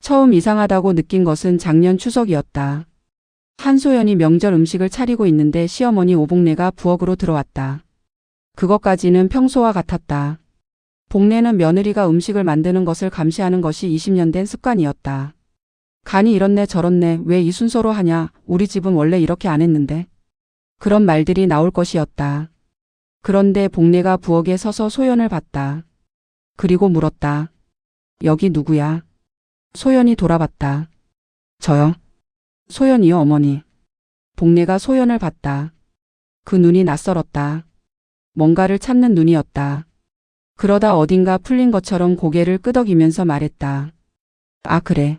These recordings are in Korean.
처음 이상하다고 느낀 것은 작년 추석이었다. 한소연이 명절 음식을 차리고 있는데 시어머니 오복내가 부엌으로 들어왔다. 그것까지는 평소와 같았다. 복내는 며느리가 음식을 만드는 것을 감시하는 것이 20년 된 습관이었다. 간이 이렇네 저렇네 왜 이 순서로 하냐 우리 집은 원래 이렇게 안 했는데. 그런 말들이 나올 것이었다. 그런데 복내가 부엌에 서서 소연을 봤다. 그리고 물었다. 여기 누구야? 소연이 돌아봤다. 저요. 소연이요 어머니. 복내가 소연을 봤다. 그 눈이 낯설었다. 뭔가를 찾는 눈이었다. 그러다 어딘가 풀린 것처럼 고개를 끄덕이면서 말했다. 아 그래.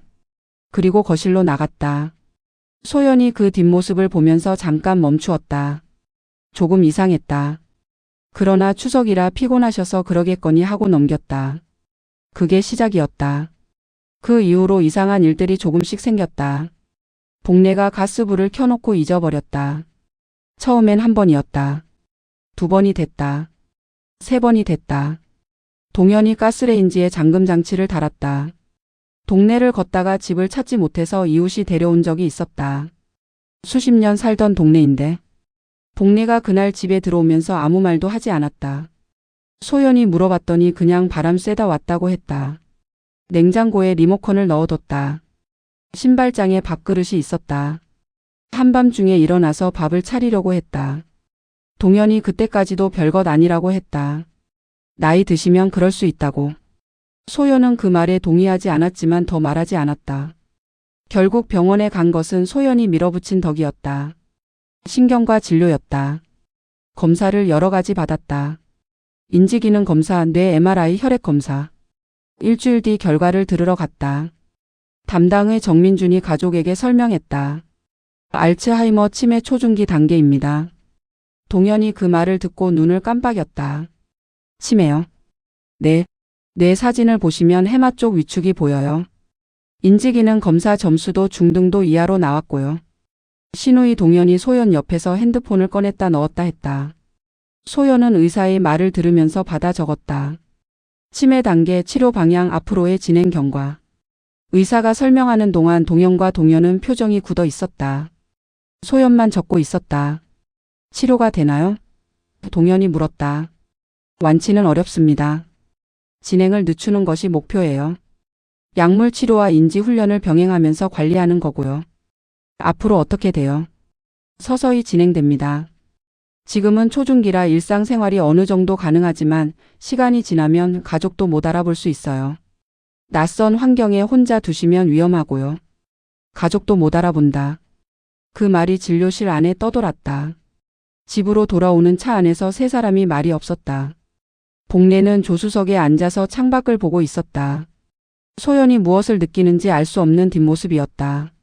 그리고 거실로 나갔다. 소연이 그 뒷모습을 보면서 잠깐 멈추었다. 조금 이상했다. 그러나 추석이라 피곤하셔서 그러겠거니 하고 넘겼다. 그게 시작이었다. 그 이후로 이상한 일들이 조금씩 생겼다. 복내가 가스불을 켜놓고 잊어버렸다. 처음엔 한 번이었다. 두 번이 됐다. 세 번이 됐다. 동현이 가스레인지에 잠금 장치를 달았다. 동네를 걷다가 집을 찾지 못해서 이웃이 데려온 적이 있었다. 수십 년 살던 동네인데. 복내가 그날 집에 들어오면서 아무 말도 하지 않았다. 소연이 물어봤더니 그냥 바람 쐬다 왔다고 했다. 냉장고에 리모컨을 넣어뒀다. 신발장에 밥그릇이 있었다. 한밤중에 일어나서 밥을 차리려고 했다. 동현이 그때까지도 별것 아니라고 했다. 나이 드시면 그럴 수 있다고. 소연은 그 말에 동의하지 않았지만 더 말하지 않았다. 결국 병원에 간 것은 소연이 밀어붙인 덕이었다. 신경과 진료였다. 검사를 여러 가지 받았다. 인지기능 검사, 뇌 MRI, 혈액 검사. 일주일 뒤 결과를 들으러 갔다. 담당의 정민준이 가족에게 설명했다. 알츠하이머 치매 초중기 단계입니다. 동현이 그 말을 듣고 눈을 깜빡였다. 치매요? 네. 뇌 사진을 보시면 해마 쪽 위축이 보여요. 인지기능 검사 점수도 중등도 이하로 나왔고요. 신우이 동현이 소연 옆에서 핸드폰을 꺼냈다 넣었다 했다. 소연은 의사의 말을 들으면서 받아 적었다. 치매 단계 치료 방향 앞으로의 진행 경과. 의사가 설명하는 동안 동현과 동현은 표정이 굳어 있었다. 소연만 적고 있었다. 치료가 되나요? 동현이 물었다. 완치는 어렵습니다. 진행을 늦추는 것이 목표예요. 약물 치료와 인지 훈련을 병행하면서 관리하는 거고요. 앞으로 어떻게 돼요? 서서히 진행됩니다. 지금은 초중기라 일상생활이 어느 정도 가능하지만 시간이 지나면 가족도 못 알아볼 수 있어요. 낯선 환경에 혼자 두시면 위험하고요. 가족도 못 알아본다. 그 말이 진료실 안에 떠돌았다. 집으로 돌아오는 차 안에서 세 사람이 말이 없었다. 복내는 조수석에 앉아서 창밖을 보고 있었다. 소연이 무엇을 느끼는지 알 수 없는 뒷모습이었다.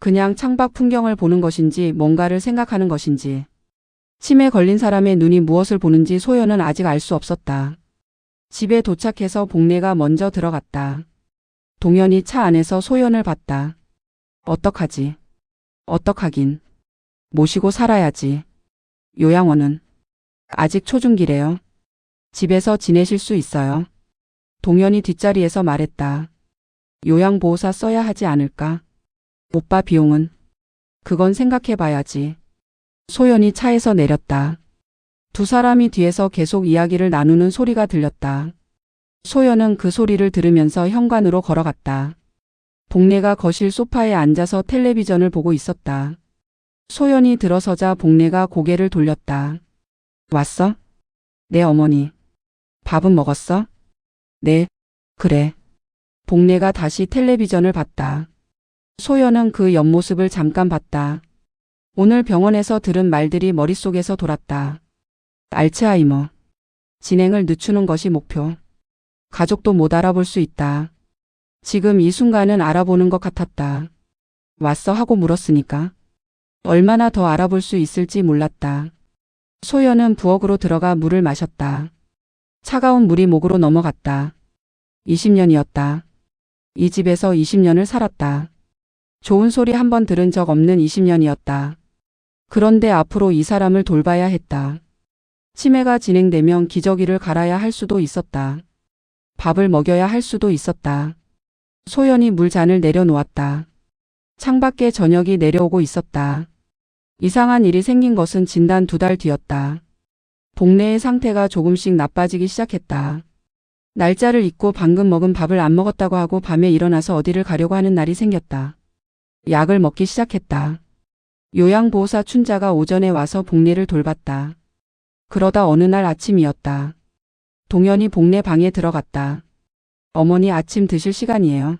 그냥 창밖 풍경을 보는 것인지 뭔가를 생각하는 것인지. 치매 걸린 사람의 눈이 무엇을 보는지 소연은 아직 알 수 없었다. 집에 도착해서 복내가 먼저 들어갔다. 동현이 차 안에서 소연을 봤다. 어떡하지? 어떡하긴. 모시고 살아야지. 요양원은? 아직 초중기래요. 집에서 지내실 수 있어요. 동현이 뒷자리에서 말했다. 요양보호사 써야 하지 않을까? 오빠 비용은? 그건 생각해봐야지. 소연이 차에서 내렸다. 두 사람이 뒤에서 계속 이야기를 나누는 소리가 들렸다. 소연은 그 소리를 들으면서 현관으로 걸어갔다. 복내가 거실 소파에 앉아서 텔레비전을 보고 있었다. 소연이 들어서자 복내가 고개를 돌렸다. 왔어? 네 어머니. 밥은 먹었어? 네. 그래. 복내가 다시 텔레비전을 봤다. 소연은 그 옆모습을 잠깐 봤다. 오늘 병원에서 들은 말들이 머릿속에서 돌았다. 알츠하이머. 진행을 늦추는 것이 목표. 가족도 못 알아볼 수 있다. 지금 이 순간은 알아보는 것 같았다. 왔어 하고 물었으니까. 얼마나 더 알아볼 수 있을지 몰랐다. 소연은 부엌으로 들어가 물을 마셨다. 차가운 물이 목으로 넘어갔다. 20년이었다. 이 집에서 20년을 살았다. 좋은 소리 한 번 들은 적 없는 20년이었다. 그런데 앞으로 이 사람을 돌봐야 했다. 치매가 진행되면 기저귀를 갈아야 할 수도 있었다. 밥을 먹여야 할 수도 있었다. 소연이 물잔을 내려놓았다. 창밖에 저녁이 내려오고 있었다. 이상한 일이 생긴 것은 진단 2달 뒤였다. 복내의 상태가 조금씩 나빠지기 시작했다. 날짜를 잊고 방금 먹은 밥을 안 먹었다고 하고 밤에 일어나서 어디를 가려고 하는 날이 생겼다. 약을 먹기 시작했다. 요양보호사 춘자가 오전에 와서 복내를 돌봤다. 그러다 어느 날 아침이었다. 동현이 복내 방에 들어갔다. 어머니 아침 드실 시간이에요.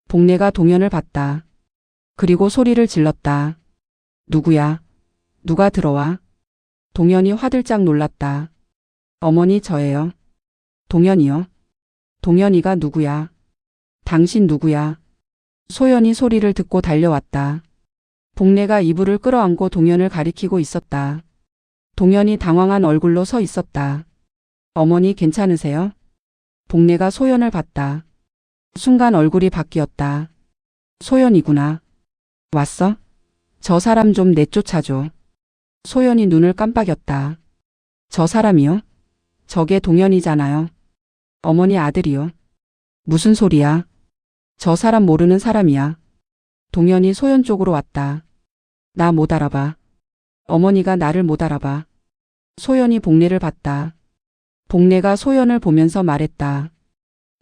복내가 동현을 봤다. 그리고 소리를 질렀다. 누구야? 누가 들어와? 동현이 화들짝 놀랐다. 어머니 저예요. 동현이요? 동현이가 누구야? 당신 누구야? 소연이 소리를 듣고 달려왔다. 복내가 이불을 끌어안고 동현을 가리키고 있었다. 동현이 당황한 얼굴로 서 있었다. 어머니 괜찮으세요? 복내가 소연을 봤다. 순간 얼굴이 바뀌었다. 소연이구나. 왔어? 저 사람 좀 내쫓아줘. 소연이 눈을 깜빡였다. 저 사람이요? 저게 동현이잖아요. 어머니 아들이요. 무슨 소리야? 저 사람 모르는 사람이야. 동현이 소연 쪽으로 왔다. 나 못 알아봐. 어머니가 나를 못 알아봐. 소연이 복내를 봤다. 복내가 소연을 보면서 말했다.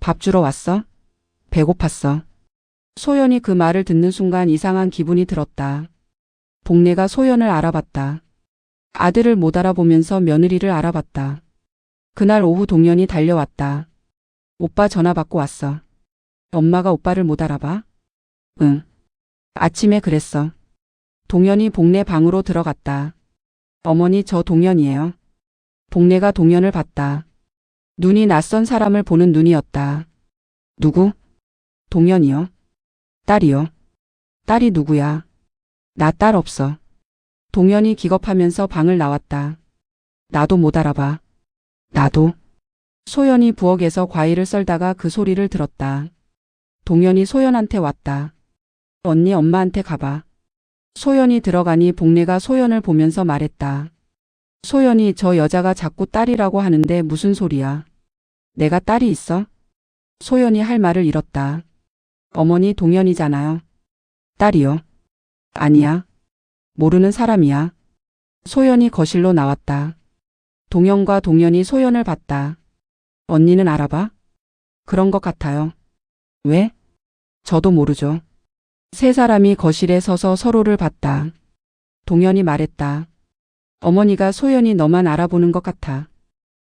밥 주러 왔어? 배고팠어. 소연이 그 말을 듣는 순간 이상한 기분이 들었다. 복내가 소연을 알아봤다. 아들을 못 알아보면서 며느리를 알아봤다. 그날 오후 동현이 달려왔다. 오빠 전화 받고 왔어. 엄마가 오빠를 못 알아봐? 응. 아침에 그랬어. 동현이 복내 방으로 들어갔다. 어머니 저 동현이에요. 복내가 동현을 봤다. 눈이 낯선 사람을 보는 눈이었다. 누구? 동현이요. 딸이요. 딸이 누구야? 나 딸 없어. 동현이 기겁하면서 방을 나왔다. 나도 못 알아봐. 나도. 소연이 부엌에서 과일을 썰다가 그 소리를 들었다. 동현이 소연한테 왔다. 언니 엄마한테 가봐. 소연이 들어가니 복내가 소연을 보면서 말했다. 소연이 저 여자가 자꾸 딸이라고 하는데 무슨 소리야? 내가 딸이 있어? 소연이 할 말을 잃었다. 어머니 동현이잖아요. 딸이요. 아니야. 모르는 사람이야. 소연이 거실로 나왔다. 동현과 동현이 소연을 봤다. 언니는 알아봐? 그런 것 같아요. 왜? 저도 모르죠. 세 사람이 거실에 서서 서로를 봤다. 동현이 말했다. 어머니가 소연이 너만 알아보는 것 같아.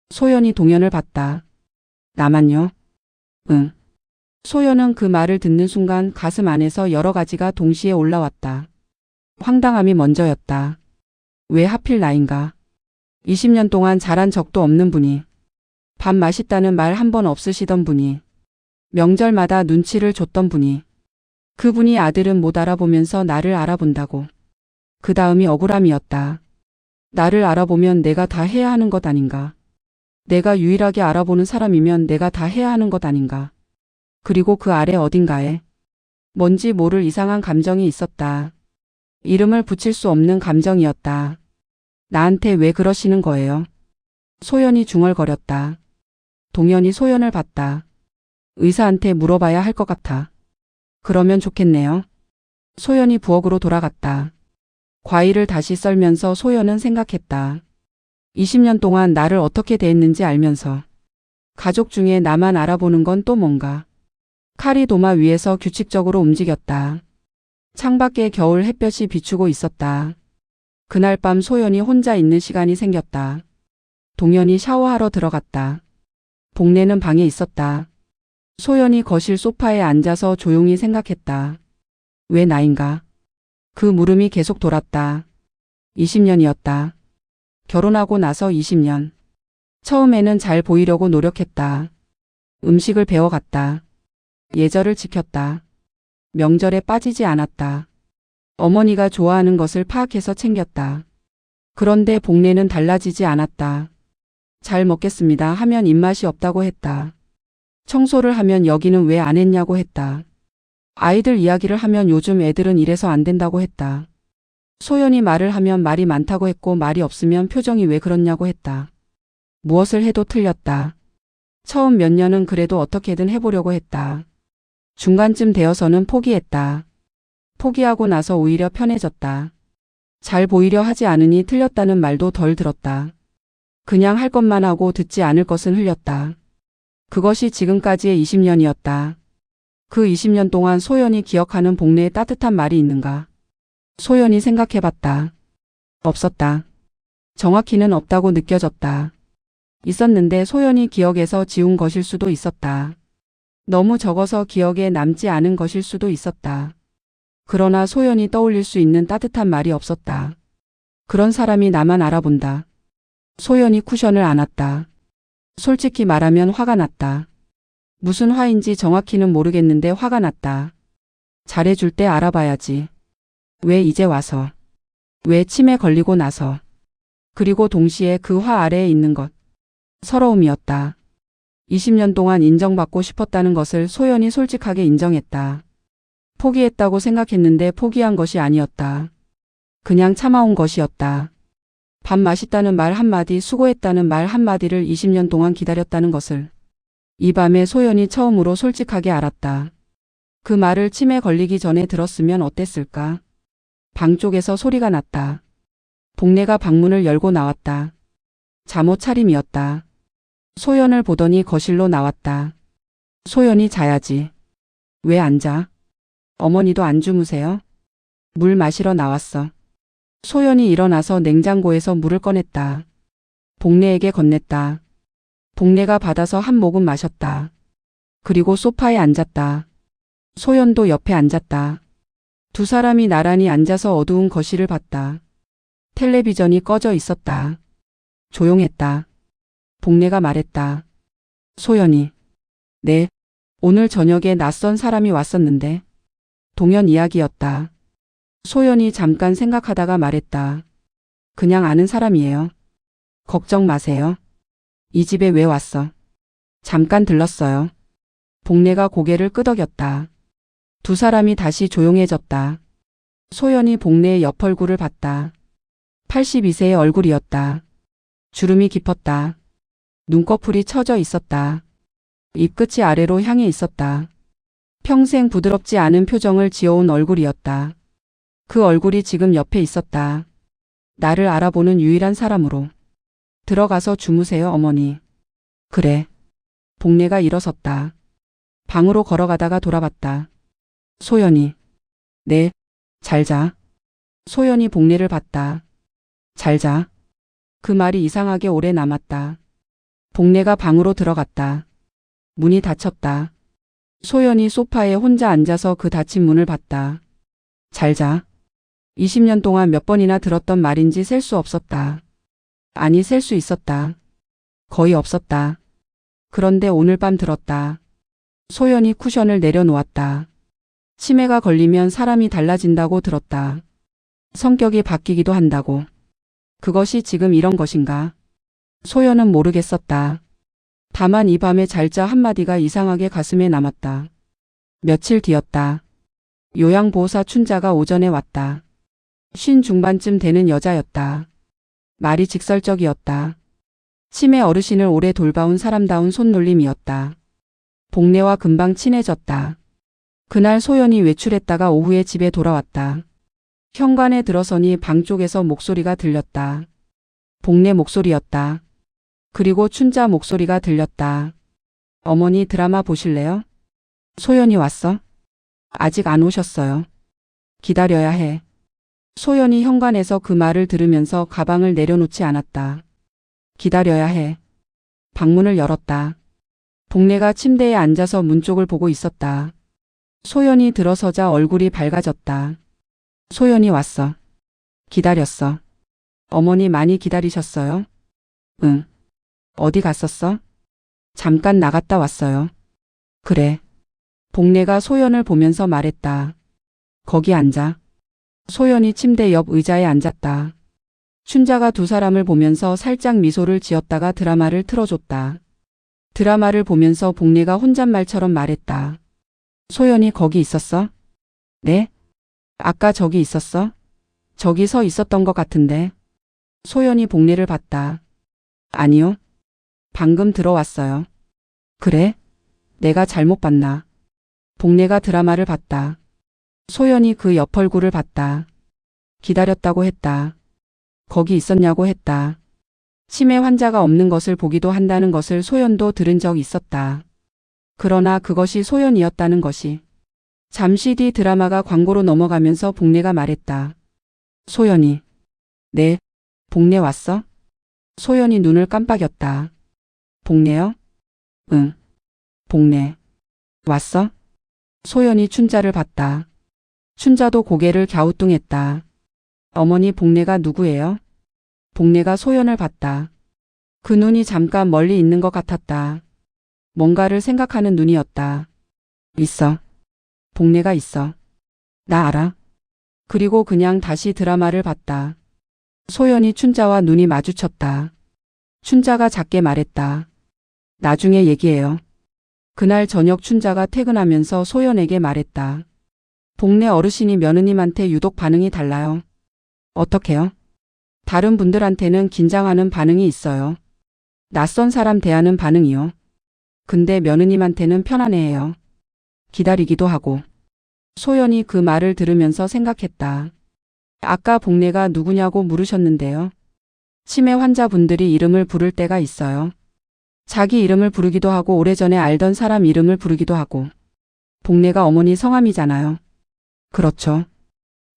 소연이 동현을 봤다. 나만요? 응. 소연은 그 말을 듣는 순간 가슴 안에서 여러 가지가 동시에 올라왔다. 황당함이 먼저였다. 왜 하필 나인가? 20년 동안 잘한 적도 없는 분이, 밥 맛있다는 말 한 번 없으시던 분이, 명절마다 눈치를 줬던 분이, 그분이 아들은 못 알아보면서 나를 알아본다고. 그 다음이 억울함이었다. 나를 알아보면 내가 다 해야 하는 것 아닌가. 내가 유일하게 알아보는 사람이면 내가 다 해야 하는 것 아닌가. 그리고 그 아래 어딘가에 뭔지 모를 이상한 감정이 있었다. 이름을 붙일 수 없는 감정이었다. 나한테 왜 그러시는 거예요? 소연이 중얼거렸다. 동현이 소연을 봤다. 의사한테 물어봐야 할 것 같아. 그러면 좋겠네요. 소연이 부엌으로 돌아갔다. 과일을 다시 썰면서 소연은 생각했다. 20년 동안 나를 어떻게 대했는지 알면서 가족 중에 나만 알아보는 건 또 뭔가. 칼이 도마 위에서 규칙적으로 움직였다. 창밖에 겨울 햇볕이 비추고 있었다. 그날 밤 소연이 혼자 있는 시간이 생겼다. 동현이 샤워하러 들어갔다. 복내는 방에 있었다. 소연이 거실 소파에 앉아서 조용히 생각했다. 왜 나인가? 그 물음이 계속 돌았다. 20년이었다. 결혼하고 나서 20년. 처음에는 잘 보이려고 노력했다. 음식을 배워갔다. 예절을 지켰다. 명절에 빠지지 않았다. 어머니가 좋아하는 것을 파악해서 챙겼다. 그런데 복내는 달라지지 않았다. 잘 먹겠습니다 하면 입맛이 없다고 했다. 청소를 하면 여기는 왜 안 했냐고 했다. 아이들 이야기를 하면 요즘 애들은 이래서 안 된다고 했다. 소연이 말을 하면 말이 많다고 했고 말이 없으면 표정이 왜 그렇냐고 했다. 무엇을 해도 틀렸다. 처음 몇 년은 그래도 어떻게든 해보려고 했다. 중간쯤 되어서는 포기했다. 포기하고 나서 오히려 편해졌다. 잘 보이려 하지 않으니 틀렸다는 말도 덜 들었다. 그냥 할 것만 하고 듣지 않을 것은 흘렸다. 그것이 지금까지의 20년이었다. 그 20년 동안 소연이 기억하는 복내에 따뜻한 말이 있는가? 소연이 생각해봤다. 없었다. 정확히는 없다고 느껴졌다. 있었는데 소연이 기억에서 지운 것일 수도 있었다. 너무 적어서 기억에 남지 않은 것일 수도 있었다. 그러나 소연이 떠올릴 수 있는 따뜻한 말이 없었다. 그런 사람이 나만 알아본다. 소연이 쿠션을 안았다. 솔직히 말하면 화가 났다. 무슨 화인지 정확히는 모르겠는데 화가 났다. 잘해줄 때 알아봐야지. 왜 이제 와서? 왜 치매 걸리고 나서? 그리고 동시에 그 화 아래에 있는 것. 서러움이었다. 20년 동안 인정받고 싶었다는 것을 소연이 솔직하게 인정했다. 포기했다고 생각했는데 포기한 것이 아니었다. 그냥 참아온 것이었다. 밥 맛있다는 말 한마디, 수고했다는 말 한마디를 20년 동안 기다렸다는 것을 이 밤에 소연이 처음으로 솔직하게 알았다. 그 말을 치매 걸리기 전에 들었으면 어땠을까? 방 쪽에서 소리가 났다. 복내가 방문을 열고 나왔다. 잠옷 차림이었다. 소연을 보더니 거실로 나왔다. 소연이 자야지. 왜 안 자? 어머니도 안 주무세요? 물 마시러 나왔어. 소연이 일어나서 냉장고에서 물을 꺼냈다. 복내에게 건넸다. 복내가 받아서 한 모금 마셨다. 그리고 소파에 앉았다. 소연도 옆에 앉았다. 두 사람이 나란히 앉아서 어두운 거실을 봤다. 텔레비전이 꺼져 있었다. 조용했다. 복내가 말했다. 소연이. 네. 오늘 저녁에 낯선 사람이 왔었는데. 동현 이야기였다. 소연이 잠깐 생각하다가 말했다. 그냥 아는 사람이에요. 걱정 마세요. 이 집에 왜 왔어? 잠깐 들렀어요. 복내가 고개를 끄덕였다. 두 사람이 다시 조용해졌다. 소연이 복내의 옆 얼굴을 봤다. 82세의 얼굴이었다. 주름이 깊었다. 눈꺼풀이 처져 있었다. 입끝이 아래로 향해 있었다. 평생 부드럽지 않은 표정을 지어온 얼굴이었다. 그 얼굴이 지금 옆에 있었다. 나를 알아보는 유일한 사람으로. 들어가서 주무세요, 어머니. 그래. 복내가 일어섰다. 방으로 걸어가다가 돌아봤다. 소연이. 네. 잘 자. 소연이 복내를 봤다. 잘 자. 그 말이 이상하게 오래 남았다. 복내가 방으로 들어갔다. 문이 닫혔다. 소연이 소파에 혼자 앉아서 그 닫힌 문을 봤다. 잘 자. 20년 동안 몇 번이나 들었던 말인지 셀 수 없었다. 아니, 셀 수 있었다. 거의 없었다. 그런데 오늘 밤 들었다. 소연이 쿠션을 내려놓았다. 치매가 걸리면 사람이 달라진다고 들었다. 성격이 바뀌기도 한다고. 그것이 지금 이런 것인가? 소연은 모르겠었다. 다만 이 밤에 잘자 한마디가 이상하게 가슴에 남았다. 며칠 뒤였다. 요양보호사 춘자가 오전에 왔다. 50 중반쯤 되는 여자였다. 말이 직설적이었다. 치매 어르신을 오래 돌봐온 사람다운 손놀림이었다. 복내와 금방 친해졌다. 그날 소연이 외출했다가 오후에 집에 돌아왔다. 현관에 들어서니 방 쪽에서 목소리가 들렸다. 복내 목소리였다. 그리고 춘자 목소리가 들렸다. 어머니 드라마 보실래요? 소연이 왔어? 아직 안 오셨어요. 기다려야 해. 소연이 현관에서 그 말을 들으면서 가방을 내려놓지 않았다. 기다려야 해. 방문을 열었다. 복내가 침대에 앉아서 문 쪽을 보고 있었다. 소연이 들어서자 얼굴이 밝아졌다. 소연이 왔어. 기다렸어. 어머니 많이 기다리셨어요? 응. 어디 갔었어? 잠깐 나갔다 왔어요. 그래. 복내가 소연을 보면서 말했다. 거기 앉아. 소연이 침대 옆 의자에 앉았다. 춘자가 두 사람을 보면서 살짝 미소를 지었다가 드라마를 틀어줬다. 드라마를 보면서 복내가 혼잣말처럼 말했다. 소연이 거기 있었어? 네? 아까 저기 있었어? 저기 서 있었던 것 같은데. 소연이 복내를 봤다. 아니요. 방금 들어왔어요. 그래? 내가 잘못 봤나? 복례가 드라마를 봤다. 소연이 그 옆 얼굴을 봤다. 기다렸다고 했다. 거기 있었냐고 했다. 치매 환자가 없는 것을 보기도 한다는 것을 소연도 들은 적 있었다. 그러나 그것이 소연이었다는 것이. 잠시 뒤 드라마가 광고로 넘어가면서 복례가 말했다. 소연이. 네. 복례 왔어? 소연이 눈을 깜빡였다. 복례요? 응. 복례. 왔어? 소연이 춘자를 봤다. 춘자도 고개를 갸우뚱했다. 어머니 복례가 누구예요? 복례가 소연을 봤다. 그 눈이 잠깐 멀리 있는 것 같았다. 뭔가를 생각하는 눈이었다. 있어. 복례가 있어. 나 알아. 그리고 그냥 다시 드라마를 봤다. 소연이 춘자와 눈이 마주쳤다. 춘자가 작게 말했다. 나중에 얘기해요. 그날 저녁 춘자가 퇴근하면서 소연에게 말했다. 복례 어르신이 며느님한테 유독 반응이 달라요. 어떻게요? 다른 분들한테는 긴장하는 반응이 있어요. 낯선 사람 대하는 반응이요. 근데 며느님한테는 편안해해요. 기다리기도 하고. 소연이 그 말을 들으면서 생각했다. 아까 복례가 누구냐고 물으셨는데요. 치매 환자분들이 이름을 부를 때가 있어요. 자기 이름을 부르기도 하고 오래전에 알던 사람 이름을 부르기도 하고. 복례가 어머니 성함이잖아요. 그렇죠.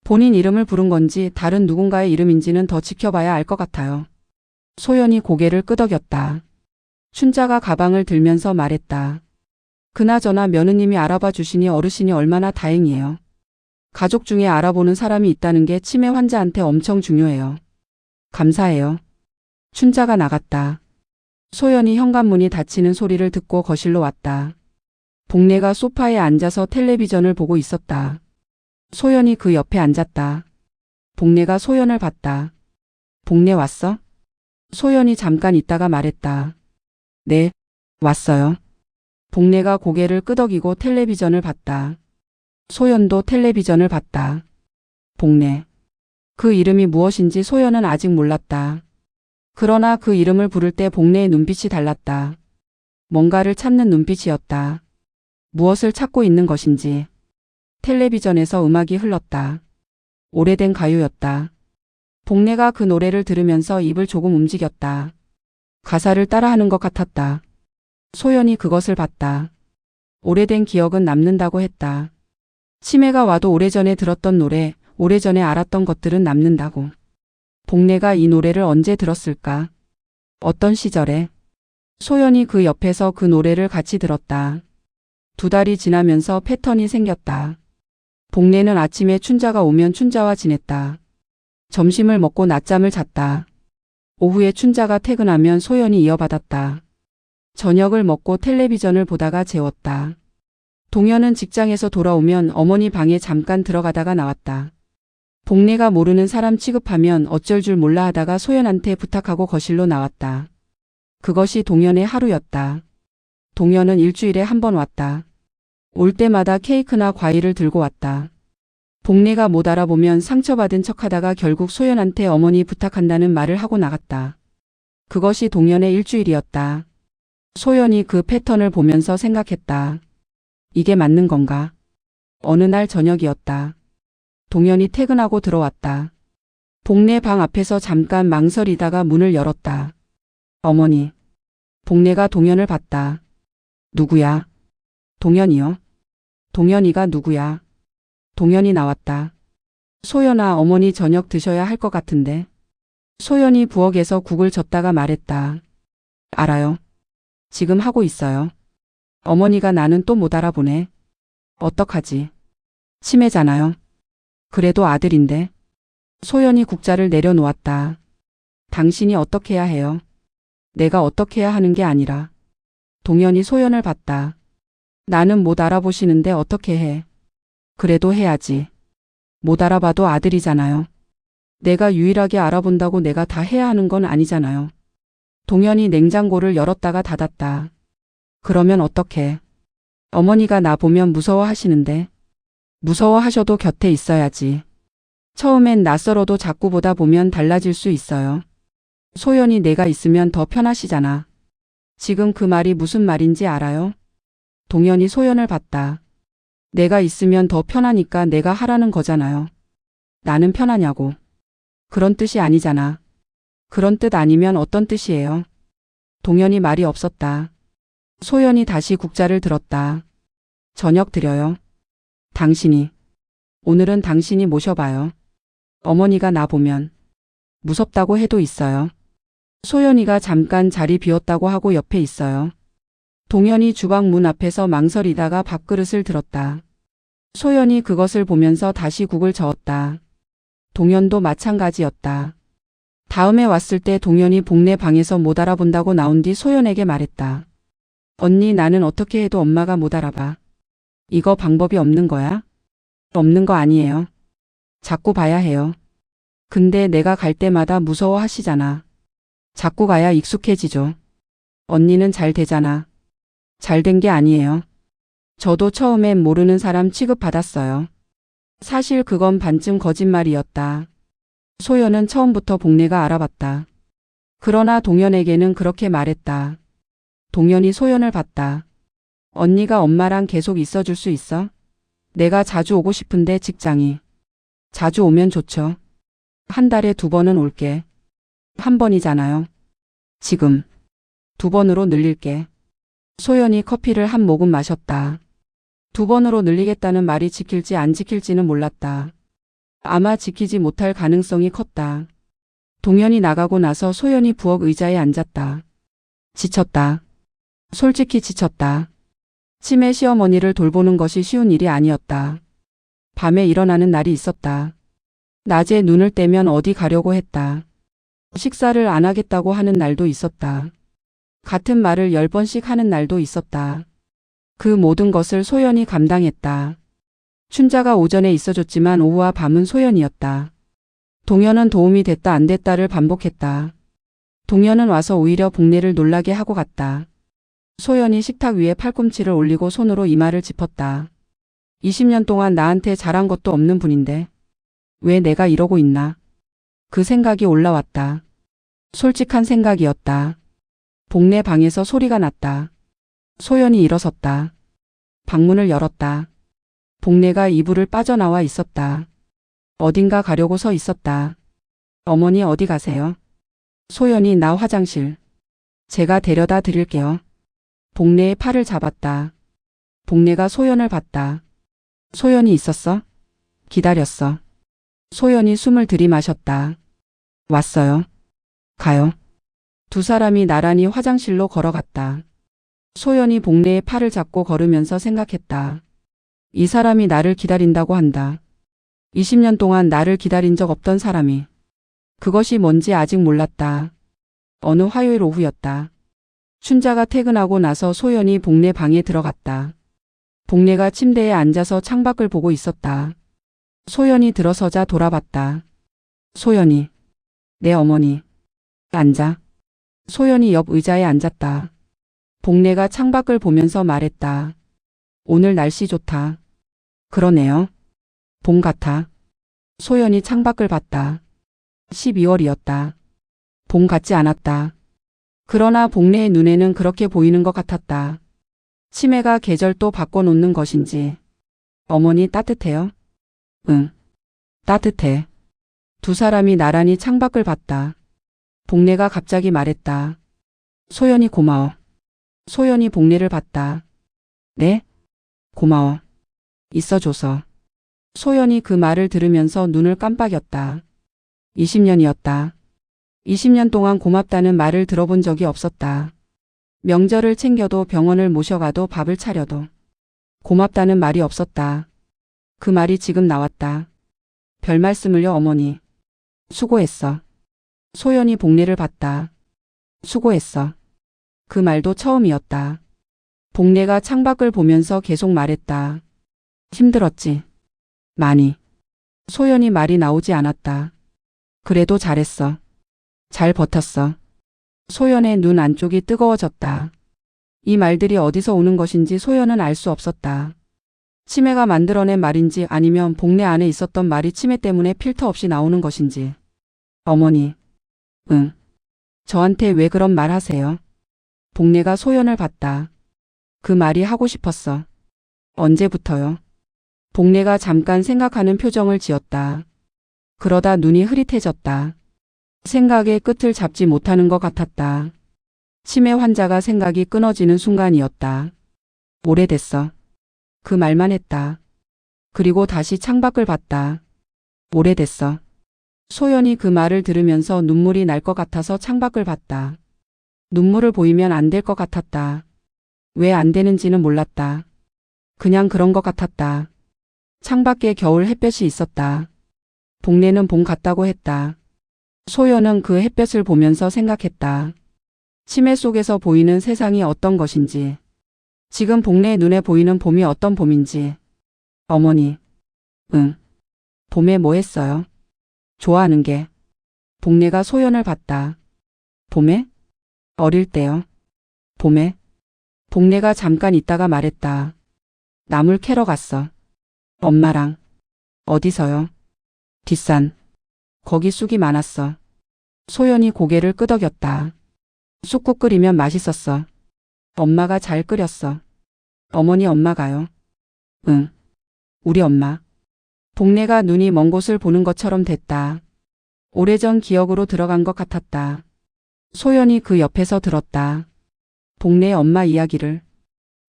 본인 이름을 부른 건지 다른 누군가의 이름인지는 더 지켜봐야 알 것 같아요. 소연이 고개를 끄덕였다. 춘자가 가방을 들면서 말했다. 그나저나 며느님이 알아봐 주시니 어르신이 얼마나 다행이에요. 가족 중에 알아보는 사람이 있다는 게 치매 환자한테 엄청 중요해요. 감사해요. 춘자가 나갔다. 소연이 현관문이 닫히는 소리를 듣고 거실로 왔다. 복례가 소파에 앉아서 텔레비전을 보고 있었다. 소연이 그 옆에 앉았다. 복례가 소연을 봤다. 복례 왔어? 소연이 잠깐 있다가 말했다. 네, 왔어요. 복례가 고개를 끄덕이고 텔레비전을 봤다. 소연도 텔레비전을 봤다. 복례. 그 이름이 무엇인지 소연은 아직 몰랐다. 그러나 그 이름을 부를 때 복례의 눈빛이 달랐다. 뭔가를 찾는 눈빛이었다. 무엇을 찾고 있는 것인지. 텔레비전에서 음악이 흘렀다. 오래된 가요였다. 복례가 그 노래를 들으면서 입을 조금 움직였다. 가사를 따라하는 것 같았다. 소연이 그것을 봤다. 오래된 기억은 남는다고 했다. 치매가 와도 오래전에 들었던 노래, 오래전에 알았던 것들은 남는다고. 복례가 이 노래를 언제 들었을까? 어떤 시절에? 소연이 그 옆에서 그 노래를 같이 들었다. 2달이 지나면서 패턴이 생겼다. 복례는 아침에 춘자가 오면 춘자와 지냈다. 점심을 먹고 낮잠을 잤다. 오후에 춘자가 퇴근하면 소연이 이어받았다. 저녁을 먹고 텔레비전을 보다가 재웠다. 동현은 직장에서 돌아오면 어머니 방에 잠깐 들어가다가 나왔다. 복례가 모르는 사람 취급하면 어쩔 줄 몰라 하다가 소연한테 부탁하고 거실로 나왔다. 그것이 동현의 하루였다. 동현은 일주일에 한 번 왔다. 올 때마다 케이크나 과일을 들고 왔다. 복례가 못 알아보면 상처받은 척하다가 결국 소연한테 어머니 부탁한다는 말을 하고 나갔다. 그것이 동현의 일주일이었다. 소연이 그 패턴을 보면서 생각했다. 이게 맞는 건가? 어느 날 저녁이었다. 동현이 퇴근하고 들어왔다. 복례 방 앞에서 잠깐 망설이다가 문을 열었다. 어머니. 복례가 동현을 봤다. 누구야? 동현이요? 동현이가 누구야? 동현이 나왔다. 소연아, 어머니 저녁 드셔야 할 것 같은데. 소연이 부엌에서 국을 젓다가 말했다. 알아요. 지금 하고 있어요. 어머니가 나는 또 못 알아보네. 어떡하지? 치매잖아요. 그래도 아들인데. 소연이 국자를 내려놓았다. 당신이 어떻게 해야 해요? 내가 어떻게 해야 하는 게 아니라. 동현이 소연을 봤다. 나는 못 알아보시는데 어떻게 해? 그래도 해야지. 못 알아봐도 아들이잖아요. 내가 유일하게 알아본다고 내가 다 해야 하는 건 아니잖아요. 동현이 냉장고를 열었다가 닫았다. 그러면 어떡해? 어머니가 나 보면 무서워하시는데. 무서워하셔도 곁에 있어야지. 처음엔 낯설어도 자꾸 보다 보면 달라질 수 있어요. 소연이 내가 있으면 더 편하시잖아. 지금 그 말이 무슨 말인지 알아요? 동현이 소연을 봤다. 내가 있으면 더 편하니까 내가 하라는 거잖아요. 나는 편하냐고. 그런 뜻이 아니잖아. 그런 뜻 아니면 어떤 뜻이에요? 동현이 말이 없었다. 소연이 다시 국자를 들었다. 저녁 드려요. 당신이. 오늘은 당신이 모셔봐요. 어머니가 나 보면 무섭다고 해도 있어요. 소연이가 잠깐 자리 비웠다고 하고 옆에 있어요. 동현이 주방 문 앞에서 망설이다가 밥그릇을 들었다. 소연이 그것을 보면서 다시 국을 저었다. 동현도 마찬가지였다. 다음에 왔을 때 동현이 복내 방에서 못 알아본다고 나온 뒤 소연에게 말했다. 언니, 나는 어떻게 해도 엄마가 못 알아봐. 이거 방법이 없는 거야? 없는 거 아니에요. 자꾸 봐야 해요. 근데 내가 갈 때마다 무서워하시잖아. 자꾸 가야 익숙해지죠. 언니는 잘 되잖아. 잘 된 게 아니에요. 저도 처음엔 모르는 사람 취급받았어요. 사실 그건 반쯤 거짓말이었다. 소연은 처음부터 복내가 알아봤다. 그러나 동현에게는 그렇게 말했다. 동현이 소연을 봤다. 언니가 엄마랑 계속 있어줄 수 있어? 내가 자주 오고 싶은데 직장이. 자주 오면 좋죠. 한 달에 2번은 올게. 한 번이잖아요. 지금 2번으로 늘릴게. 소연이 커피를 한 모금 마셨다. 2번으로 늘리겠다는 말이 지킬지 안 지킬지는 몰랐다. 아마 지키지 못할 가능성이 컸다. 동현이 나가고 나서 소연이 부엌 의자에 앉았다. 지쳤다. 솔직히 지쳤다. 치매 시어머니를 돌보는 것이 쉬운 일이 아니었다. 밤에 일어나는 날이 있었다. 낮에 눈을 떼면 어디 가려고 했다. 식사를 안 하겠다고 하는 날도 있었다. 같은 말을 10번씩 하는 날도 있었다. 그 모든 것을 소연이 감당했다. 춘자가 오전에 있어줬지만 오후와 밤은 소연이었다. 동현은 도움이 됐다 안 됐다를 반복했다. 동현은 와서 오히려 복내를 놀라게 하고 갔다. 소연이 식탁 위에 팔꿈치를 올리고 손으로 이마를 짚었다. 20년 동안 나한테 잘한 것도 없는 분인데 왜 내가 이러고 있나? 그 생각이 올라왔다. 솔직한 생각이었다. 복내 방에서 소리가 났다. 소연이 일어섰다. 방문을 열었다. 복내가 이불을 빠져나와 있었다. 어딘가 가려고 서 있었다. 어머니 어디 가세요? 소연이 나 화장실. 제가 데려다 드릴게요. 복내의 팔을 잡았다. 복내가 소연을 봤다. 소연이 있었어? 기다렸어. 소연이 숨을 들이마셨다. 왔어요. 가요. 두 사람이 나란히 화장실로 걸어갔다. 소연이 복내의 팔을 잡고 걸으면서 생각했다. 이 사람이 나를 기다린다고 한다. 20년 동안 나를 기다린 적 없던 사람이. 그것이 뭔지 아직 몰랐다. 어느 화요일 오후였다. 춘자가 퇴근하고 나서 소연이 복내 방에 들어갔다. 복내가 침대에 앉아서 창밖을 보고 있었다. 소연이 들어서자 돌아봤다. 소연이. 내 어머니. 앉아. 소연이 옆 의자에 앉았다. 복내가 창밖을 보면서 말했다. 오늘 날씨 좋다. 그러네요. 봄 같아. 소연이 창밖을 봤다. 12월이었다. 봄 같지 않았다. 그러나 복내의 눈에는 그렇게 보이는 것 같았다. 치매가 계절 또 바꿔놓는 것인지. 어머니 따뜻해요? 응. 따뜻해. 두 사람이 나란히 창밖을 봤다. 복내가 갑자기 말했다. 소연이 고마워. 소연이 복내를 봤다. 네? 고마워. 있어줘서. 소연이 그 말을 들으면서 눈을 깜빡였다. 20년이었다. 20년 동안 고맙다는 말을 들어본 적이 없었다. 명절을 챙겨도 병원을 모셔가도 밥을 차려도 고맙다는 말이 없었다. 그 말이 지금 나왔다. 별 말씀을요 어머니. 수고했어. 소연이 복내를 봤다. 수고했어. 그 말도 처음이었다. 복내가 창밖을 보면서 계속 말했다. 힘들었지. 많이. 소연이 말이 나오지 않았다. 그래도 잘했어. 잘 버텼어. 소연의 눈 안쪽이 뜨거워졌다. 이 말들이 어디서 오는 것인지 소연은 알 수 없었다. 치매가 만들어낸 말인지 아니면 복내 안에 있었던 말이 치매 때문에 필터 없이 나오는 것인지. 어머니. 응. 저한테 왜 그런 말 하세요? 복내가 소연을 봤다. 그 말이 하고 싶었어. 언제부터요? 복례가 잠깐 생각하는 표정을 지었다. 그러다 눈이 흐릿해졌다. 생각의 끝을 잡지 못하는 것 같았다. 치매 환자가 생각이 끊어지는 순간이었다. 오래됐어. 그 말만 했다. 그리고 다시 창밖을 봤다. 오래됐어. 소연이 그 말을 들으면서 눈물이 날 것 같아서 창밖을 봤다. 눈물을 보이면 안 될 것 같았다. 왜 안 되는지는 몰랐다. 그냥 그런 것 같았다. 창밖에 겨울 햇볕이 있었다. 복례는 봄 같다고 했다. 소연은 그 햇볕을 보면서 생각했다. 치매 속에서 보이는 세상이 어떤 것인지, 지금 복례의 눈에 보이는 봄이 어떤 봄인지. 어머니. 응. 봄에 뭐 했어요? 좋아하는 게. 복례가 소연을 봤다. 봄에? 어릴 때요. 봄에? 복례가 잠깐 있다가 말했다. 나물 캐러 갔어. 엄마랑. 어디서요? 뒷산. 거기 쑥이 많았어. 소연이 고개를 끄덕였다. 쑥국 끓이면 맛있었어. 엄마가 잘 끓였어. 어머니 엄마가요? 응. 우리 엄마. 복례가 눈이 먼 곳을 보는 것처럼 됐다. 오래전 기억으로 들어간 것 같았다. 소연이 그 옆에서 들었다. 복례의 엄마 이야기를,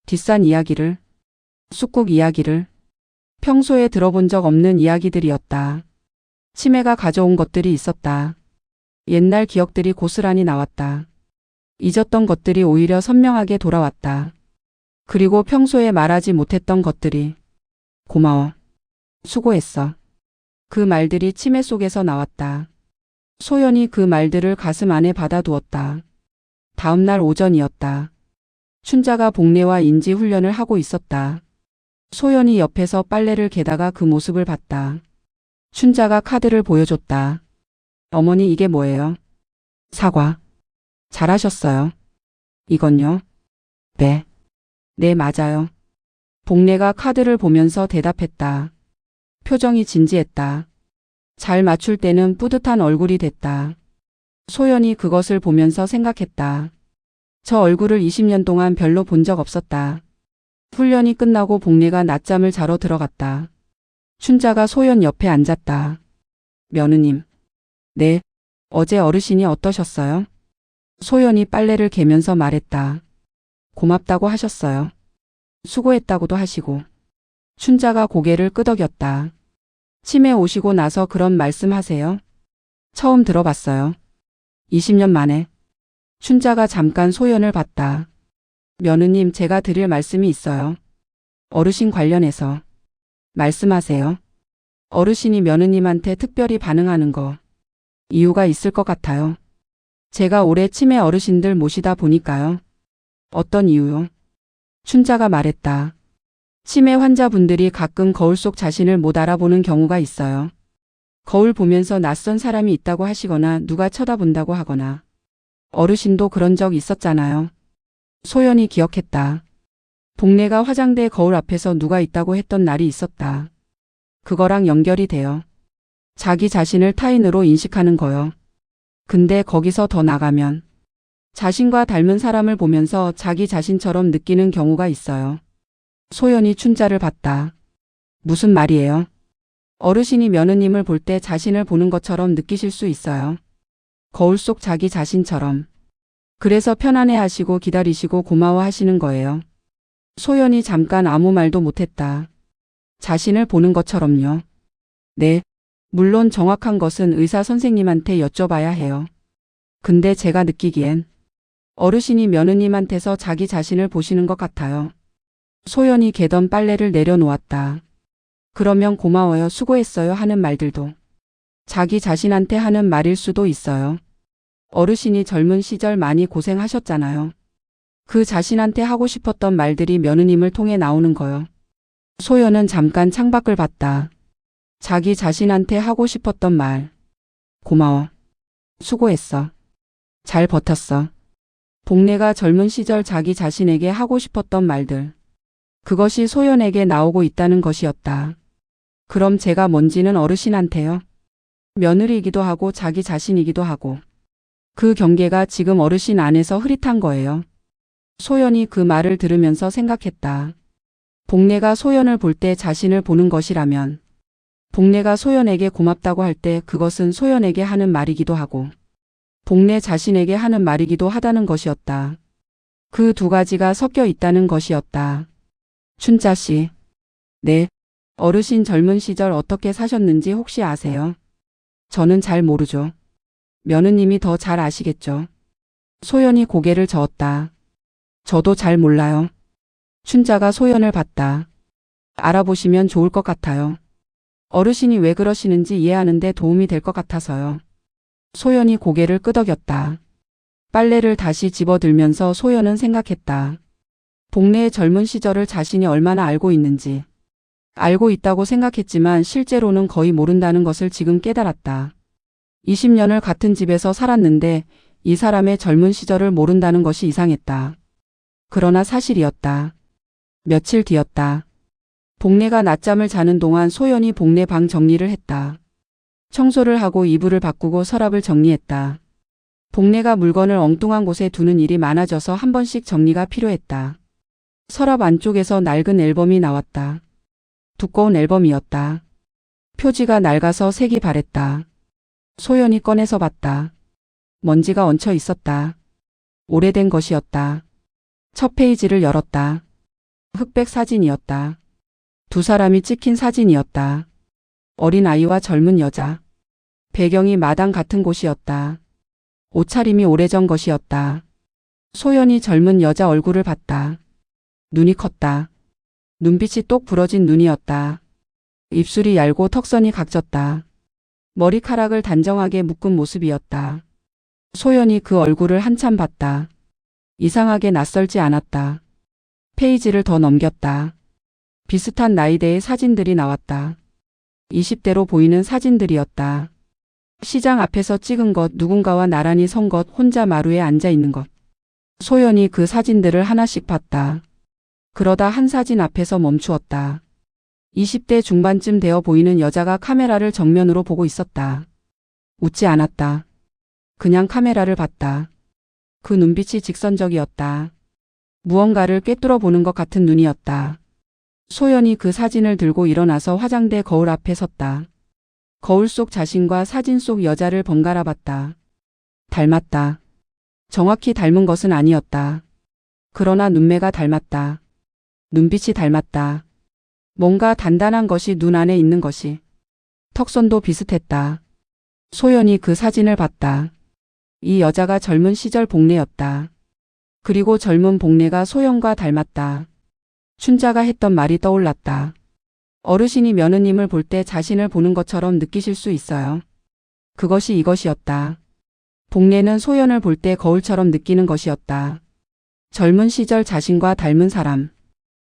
뒷산 이야기를, 쑥국 이야기를. 평소에 들어본 적 없는 이야기들이었다. 치매가 가져온 것들이 있었다. 옛날 기억들이 고스란히 나왔다. 잊었던 것들이 오히려 선명하게 돌아왔다. 그리고 평소에 말하지 못했던 것들이. 고마워. 수고했어. 그 말들이 치매 속에서 나왔다. 소연이 그 말들을 가슴 안에 받아두었다. 다음 날 오전이었다. 춘자가 복례와 인지 훈련을 하고 있었다. 소연이 옆에서 빨래를 개다가 그 모습을 봤다. 춘자가 카드를 보여줬다. 어머니 이게 뭐예요? 사과. 잘하셨어요. 이건요? 네. 네, 맞아요. 복례가 카드를 보면서 대답했다. 표정이 진지했다. 잘 맞출 때는 뿌듯한 얼굴이 됐다. 소연이 그것을 보면서 생각했다. 저 얼굴을 20년 동안 별로 본 적 없었다. 훈련이 끝나고 복례가 낮잠을 자러 들어갔다. 춘자가 소연 옆에 앉았다. 며느님. 네. 어제 어르신이 어떠셨어요? 소연이 빨래를 개면서 말했다. 고맙다고 하셨어요. 수고했다고도 하시고. 춘자가 고개를 끄덕였다. 치매 오시고 나서 그런 말씀하세요? 처음 들어봤어요. 20년 만에. 춘자가 잠깐 소연을 봤다. 며느님 제가 드릴 말씀이 있어요. 어르신 관련해서. 말씀하세요. 어르신이 며느님한테 특별히 반응하는 거. 이유가 있을 것 같아요. 제가 올해 치매 어르신들 모시다 보니까요. 어떤 이유요? 춘자가 말했다. 치매 환자분들이 가끔 거울 속 자신을 못 알아보는 경우가 있어요. 거울 보면서 낯선 사람이 있다고 하시거나 누가 쳐다본다고 하거나. 어르신도 그런 적 있었잖아요. 소연이 기억했다. 복례가 화장대 거울 앞에서 누가 있다고 했던 날이 있었다. 그거랑 연결이 돼요. 자기 자신을 타인으로 인식하는 거요. 근데 거기서 더 나가면 자신과 닮은 사람을 보면서 자기 자신처럼 느끼는 경우가 있어요. 소연이 춘자를 봤다. 무슨 말이에요? 어르신이 며느님을 볼 때 자신을 보는 것처럼 느끼실 수 있어요. 거울 속 자기 자신처럼. 그래서 편안해 하시고 기다리시고 고마워하시는 거예요. 소연이 잠깐 아무 말도 못했다. 자신을 보는 것처럼요. 네. 물론 정확한 것은 의사 선생님한테 여쭤봐야 해요. 근데 제가 느끼기엔 어르신이 며느님한테서 자기 자신을 보시는 것 같아요. 소연이 개던 빨래를 내려놓았다. 그러면 고마워요, 수고했어요 하는 말들도 자기 자신한테 하는 말일 수도 있어요. 어르신이 젊은 시절 많이 고생하셨잖아요. 그 자신한테 하고 싶었던 말들이 며느님을 통해 나오는 거요. 소연은 잠깐 창밖을 봤다. 자기 자신한테 하고 싶었던 말. 고마워. 수고했어. 잘 버텼어. 복례가 젊은 시절 자기 자신에게 하고 싶었던 말들. 그것이 소연에게 나오고 있다는 것이었다. 그럼 제가 뭔지는 어르신한테요? 며느리이기도 하고 자기 자신이기도 하고. 그 경계가 지금 어르신 안에서 흐릿한 거예요. 소연이 그 말을 들으면서 생각했다. 복례가 소연을 볼 때 자신을 보는 것이라면 복례가 소연에게 고맙다고 할 때 그것은 소연에게 하는 말이기도 하고 복례 자신에게 하는 말이기도 하다는 것이었다. 그 두 가지가 섞여 있다는 것이었다. 춘자 씨. 네. 어르신 젊은 시절 어떻게 사셨는지 혹시 아세요? 저는 잘 모르죠. 며느님이 더 잘 아시겠죠. 소연이 고개를 저었다. 저도 잘 몰라요. 춘자가 소연을 봤다. 알아보시면 좋을 것 같아요. 어르신이 왜 그러시는지 이해하는데 도움이 될 것 같아서요. 소연이 고개를 끄덕였다. 빨래를 다시 집어들면서 소연은 생각했다. 복례의 젊은 시절을 자신이 얼마나 알고 있는지. 알고 있다고 생각했지만 실제로는 거의 모른다는 것을 지금 깨달았다. 20년을 같은 집에서 살았는데 이 사람의 젊은 시절을 모른다는 것이 이상했다. 그러나 사실이었다. 며칠 뒤였다. 복례가 낮잠을 자는 동안 소연이 복례 방 정리를 했다. 청소를 하고 이불을 바꾸고 서랍을 정리했다. 복례가 물건을 엉뚱한 곳에 두는 일이 많아져서 한 번씩 정리가 필요했다. 서랍 안쪽에서 낡은 앨범이 나왔다. 두꺼운 앨범이었다. 표지가 낡아서 색이 바랬다. 소연이 꺼내서 봤다. 먼지가 얹혀 있었다. 오래된 것이었다. 첫 페이지를 열었다. 흑백 사진이었다. 두 사람이 찍힌 사진이었다. 어린 아이와 젊은 여자. 배경이 마당 같은 곳이었다. 옷차림이 오래전 것이었다. 소연이 젊은 여자 얼굴을 봤다. 눈이 컸다. 눈빛이 똑 부러진 눈이었다. 입술이 얇고 턱선이 각졌다. 머리카락을 단정하게 묶은 모습이었다. 소연이 그 얼굴을 한참 봤다. 이상하게 낯설지 않았다. 페이지를 더 넘겼다. 비슷한 나이대의 사진들이 나왔다. 20대로 보이는 사진들이었다. 시장 앞에서 찍은 것, 누군가와 나란히 선 것, 혼자 마루에 앉아 있는 것. 소연이 그 사진들을 하나씩 봤다. 그러다 한 사진 앞에서 멈추었다. 20대 중반쯤 되어 보이는 여자가 카메라를 정면으로 보고 있었다. 웃지 않았다. 그냥 카메라를 봤다. 그 눈빛이 직선적이었다. 무언가를 꿰뚫어 보는 것 같은 눈이었다. 소연이 그 사진을 들고 일어나서 화장대 거울 앞에 섰다. 거울 속 자신과 사진 속 여자를 번갈아 봤다. 닮았다. 정확히 닮은 것은 아니었다. 그러나 눈매가 닮았다. 눈빛이 닮았다. 뭔가 단단한 것이 눈 안에 있는 것이. 턱선도 비슷했다. 소연이 그 사진을 봤다. 이 여자가 젊은 시절 복례였다. 그리고 젊은 복례가 소연과 닮았다. 춘자가 했던 말이 떠올랐다. 어르신이 며느님을 볼 때 자신을 보는 것처럼 느끼실 수 있어요. 그것이 이것이었다. 복례는 소연을 볼 때 거울처럼 느끼는 것이었다. 젊은 시절 자신과 닮은 사람.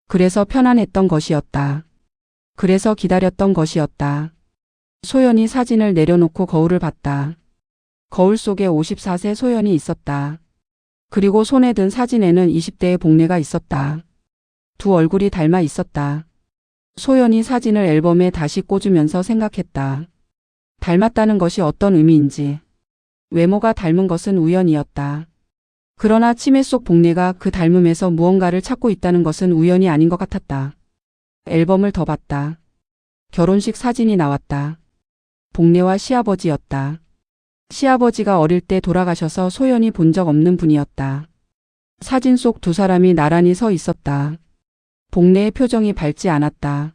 그래서 편안했던 것이었다. 그래서 기다렸던 것이었다. 소연이 사진을 내려놓고 거울을 봤다. 거울 속에 54세 소연이 있었다. 그리고 손에 든 사진에는 20대의 복례가 있었다. 두 얼굴이 닮아 있었다. 소연이 사진을 앨범에 다시 꽂으면서 생각했다. 닮았다는 것이 어떤 의미인지. 외모가 닮은 것은 우연이었다. 그러나 치매 속 복례가 그 닮음에서 무언가를 찾고 있다는 것은 우연이 아닌 것 같았다. 앨범을 더 봤다. 결혼식 사진이 나왔다. 복례와 시아버지였다. 시아버지가 어릴 때 돌아가셔서 소연이 본 적 없는 분이었다. 사진 속 두 사람이 나란히 서 있었다. 복례의 표정이 밝지 않았다.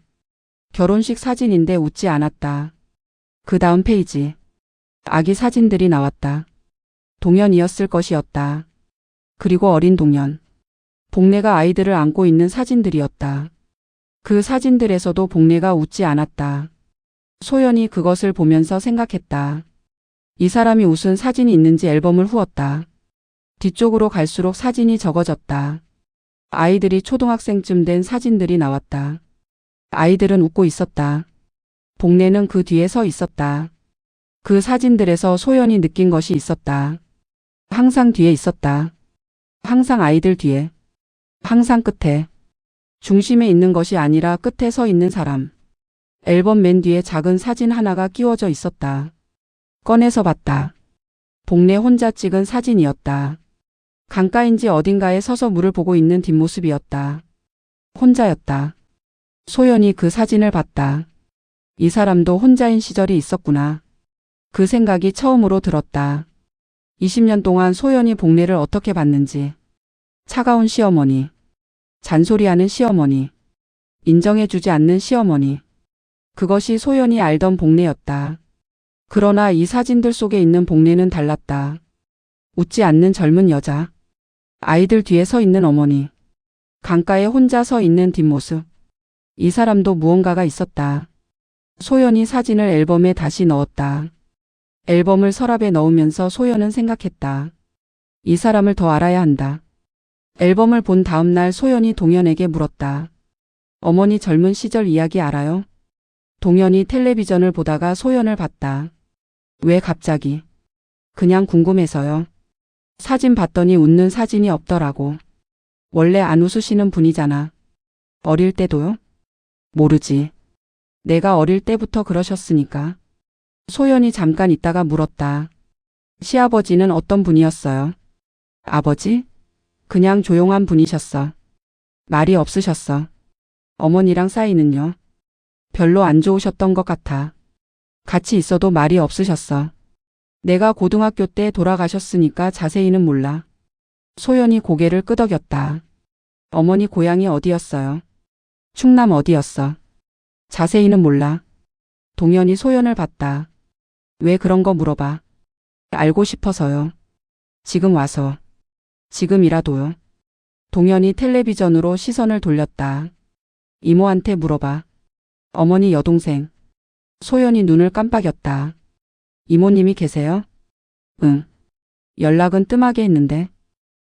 결혼식 사진인데 웃지 않았다. 그 다음 페이지. 아기 사진들이 나왔다. 동연이었을 것이었다. 그리고 어린 동연. 복례가 아이들을 안고 있는 사진들이었다. 그 사진들에서도 복례가 웃지 않았다. 소연이 그것을 보면서 생각했다. 이 사람이 웃은 사진이 있는지 앨범을 후었다. 뒤쪽으로 갈수록 사진이 적어졌다. 아이들이 초등학생쯤 된 사진들이 나왔다. 아이들은 웃고 있었다. 복례는 그 뒤에 서 있었다. 그 사진들에서 소연이 느낀 것이 있었다. 항상 뒤에 있었다. 항상 아이들 뒤에. 항상 끝에. 중심에 있는 것이 아니라 끝에 서 있는 사람. 앨범 맨 뒤에 작은 사진 하나가 끼워져 있었다. 꺼내서 봤다. 복례 혼자 찍은 사진이었다. 강가인지 어딘가에 서서 물을 보고 있는 뒷모습이었다. 혼자였다. 소연이 그 사진을 봤다. 이 사람도 혼자인 시절이 있었구나. 그 생각이 처음으로 들었다. 20년 동안 소연이 복례를 어떻게 봤는지. 차가운 시어머니. 잔소리하는 시어머니. 인정해주지 않는 시어머니. 그것이 소연이 알던 복례였다. 그러나 이 사진들 속에 있는 복례는 달랐다. 웃지 않는 젊은 여자. 아이들 뒤에 서 있는 어머니. 강가에 혼자 서 있는 뒷모습. 이 사람도 무언가가 있었다. 소연이 사진을 앨범에 다시 넣었다. 앨범을 서랍에 넣으면서 소연은 생각했다. 이 사람을 더 알아야 한다. 앨범을 본 다음 날 소연이 동현에게 물었다. 어머니 젊은 시절 이야기 알아요? 동현이 텔레비전을 보다가 소연을 봤다. 왜 갑자기? 그냥 궁금해서요. 사진 봤더니 웃는 사진이 없더라고. 원래 안 웃으시는 분이잖아. 어릴 때도요? 모르지. 내가 어릴 때부터 그러셨으니까. 소연이 잠깐 있다가 물었다. 시아버지는 어떤 분이었어요? 아버지? 그냥 조용한 분이셨어. 말이 없으셨어. 어머니랑 사이는요? 별로 안 좋으셨던 것 같아. 같이 있어도 말이 없으셨어. 내가 고등학교 때 돌아가셨으니까 자세히는 몰라. 소연이 고개를 끄덕였다. 어머니 고향이 어디였어요? 충남 어디였어? 자세히는 몰라. 동현이 소연을 봤다. 왜 그런 거 물어봐? 알고 싶어서요. 지금 와서. 지금이라도요. 동현이 텔레비전으로 시선을 돌렸다. 이모한테 물어봐. 어머니 여동생. 소연이 눈을 깜빡였다. 이모님이 계세요? 응. 연락은 뜸하게 했는데.